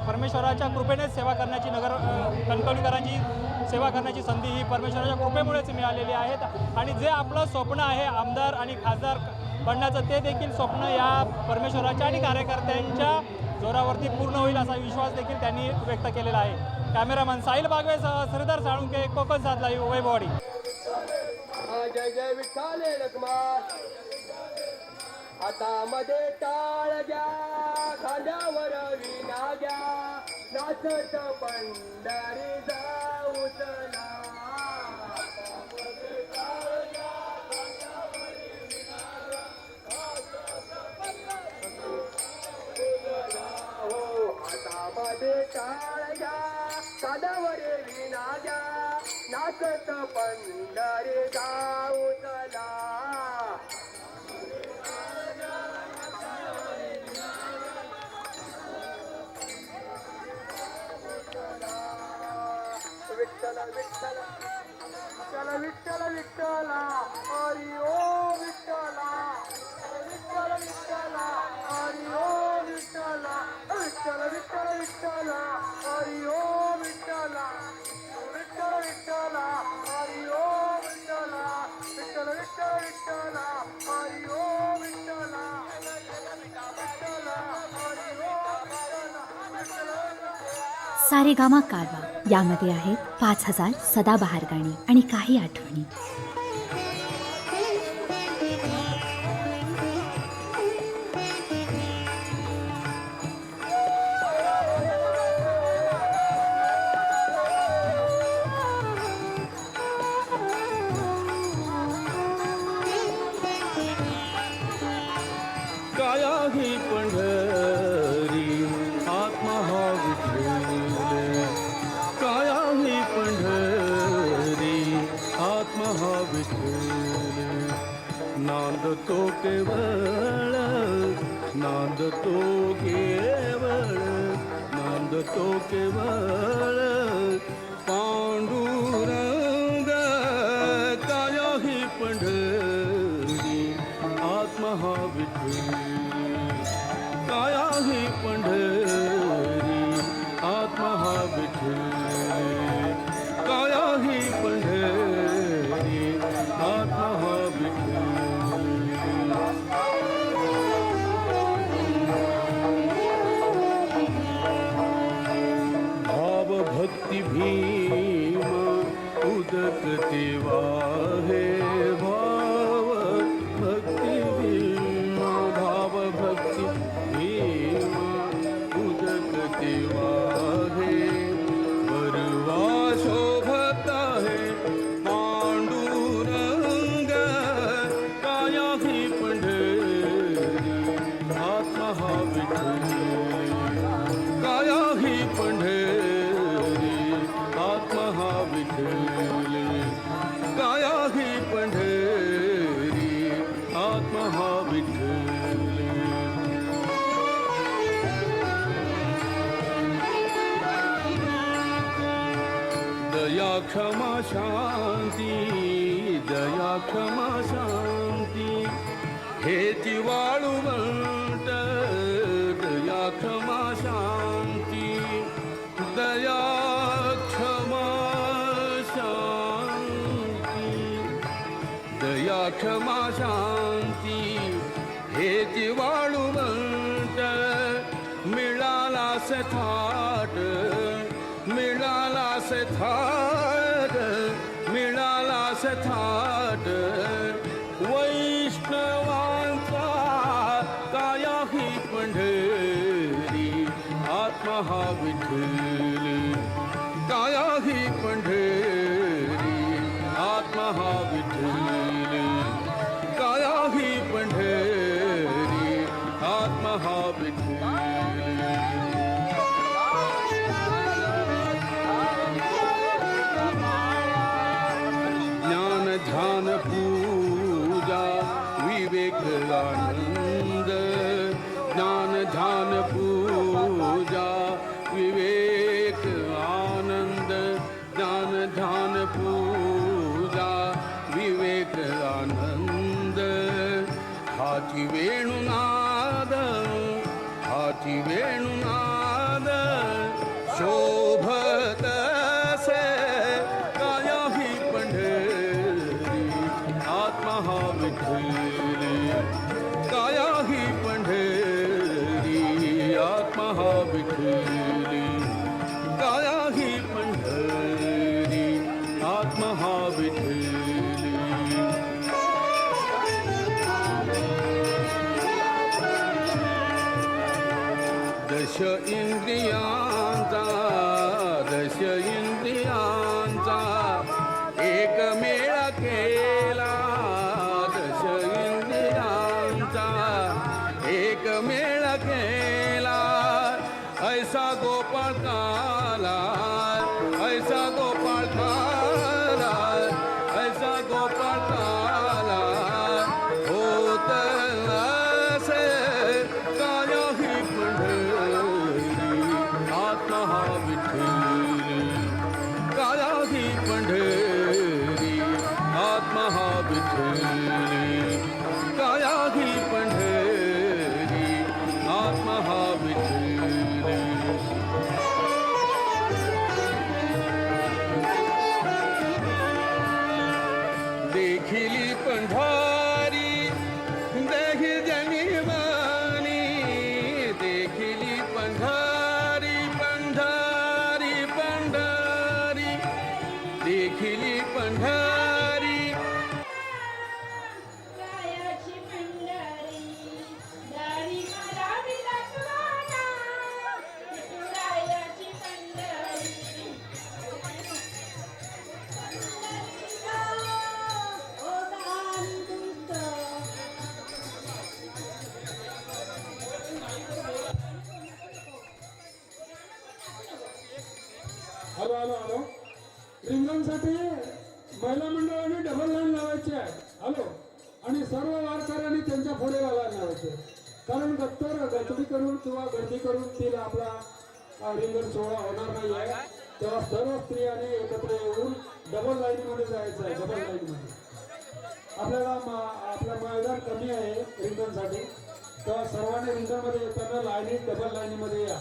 परमेश्वराच्या कृपेनेच सेवा करण्याची कणकवलीकरांची सेवा करण्याची संधी ही परमेश्वराच्या कृपेमुळेच मिळालेली आहेत. आणि जे आपलं स्वप्न आहे आमदार आणि खासदार बनण्याचं ते देखील स्वप्न या परमेश्वराच्या आणि कार्यकर्त्यांच्या जोरावरती पूर्ण होईल असा विश्वास देखील त्यांनी व्यक्त केलेला आहे. कॅमेरामन साहिल बागवेसह श्रीधर साळुंके, कोकण 7 लाईव्ह, वैभववाडी. जय जय विठ्ठल रखुमाई. हातामध्ये टाळ घ्या, खांद्यावर विणा घ्या, नाचत पंढरी जाऊ चला. हातामध्ये टाळ घ्या, कांद्यावर विणा घ्या, नाचत पंढरी जाऊ चला. विठ्ठल विठ्ठल विठ्ठल विठ्ठल विठ्ठला, हरी ओ विठ्ठला, विठ्ठल विठ्ठला, हरी ओ विठ्ठला, विठ्ठल विठ्ठल विठ्ठला, हरी ओ विठ्ठला, विठ्ठल विठ्ठला, हरी ओ विठ्ठला, विठ्ठल विठ्ठल विठ्ठला, हरी ओ विठ्ठला, सारेगामा कारवा यामध्ये आहेत 5000 सदाबहार गाणी आणि काही आठवणी. काया ही पंढरी आत्मा हा विठ्ठल, काया ही पंढरी आत्मा हा विठ्ठल, नांदतो केवळ नांदतो केवळ नांदतो केवळ पांडुरंग, काया ही पंढरी आत्मा हा विठ्ठल, काया ही पंढरी आत्मा हा विठ्ठल, काया ही पंढरी आत्मा हा विठ्ठल. भाव भक्ती भीम उदकते वाहे, भाव भक्ती भीम, भाव भक्ती भीम उदकते वाहे, वरवा शोभत आहे पांडुरंग, काया ही पंढरी आत्मा हा विठ्ठल, काया ही पंढरी आत्मा हा विठ्ठल, काया ही पंढरी आत्मा हा विठ्ठल. दया क्षमा शांती, दया क्षमा शांती हेची वाळवंट, दया क्षमा शांती, दया क्षमा शांती, दया क्षमा शांती हेची वाळवंट, मिळाला थाट, मिळाला थाट, मिळाला थाट वैष्णवांचा, काया ही पंढरी आत्मा हा विठ्ठल, काया ही पंढरी आत्मा हा विठ्ठल, काया ही पंढरी आत्मा हा विठ्ठल. ज्ञान ध्यान पूजा विवेक आनंद, ज्ञान ध्यान पूजा विवेक आनंद, ज्ञान ध्यान पूजा विवेक आनंद, हाची वेणुनाद, हाची वेणुनाद शोभत से, काया ही पंढरी आत्मा हा विठ्ठल, काया ही पंढरी आत्मा हा विठ्ठल, काया ही पंढरी आत्मा हा विठ्ठल. दश इंद्रियांचा, दश इंद्रियांचा एकमेळ केला, दश इंद्रियांचा एकमेळ केला, ऐसा गोपाळ काला, ऐसा गोपाळ काला, ऐसा गोपाळ काला होत असे, काया ही पंढरी आत्मा हा विठ्ठल, काया ही पंढरी आत्मा हा विठ्ठल, काया ही पंढरी आत्मा हा विठ्ठल. देखिली पंढरी देही जनिवानी, देखिली पंढरी पंढरी आलो रिंगणसाठी महिला मंडळाने डबल लाईन लावायची आहे. हॅलो, आणि सर्व वारकऱ्यांनी त्यांच्या पुढे लावायचे, कारण गर्दी करून किंवा गर्दी करून तिला आपला रिंगण सोहळा होणार नाही आहे. तेव्हा सर्व स्त्रियांनी एकत्र येऊन डबल लाईनीमध्ये जायचं आहे. डबल लाईनीमध्ये आपल्याला आपलं मैदान कमी आहे रिंगणसाठी, तेव्हा सर्वांनी रिंगणमध्ये येताना डबल लाईनीमध्ये या.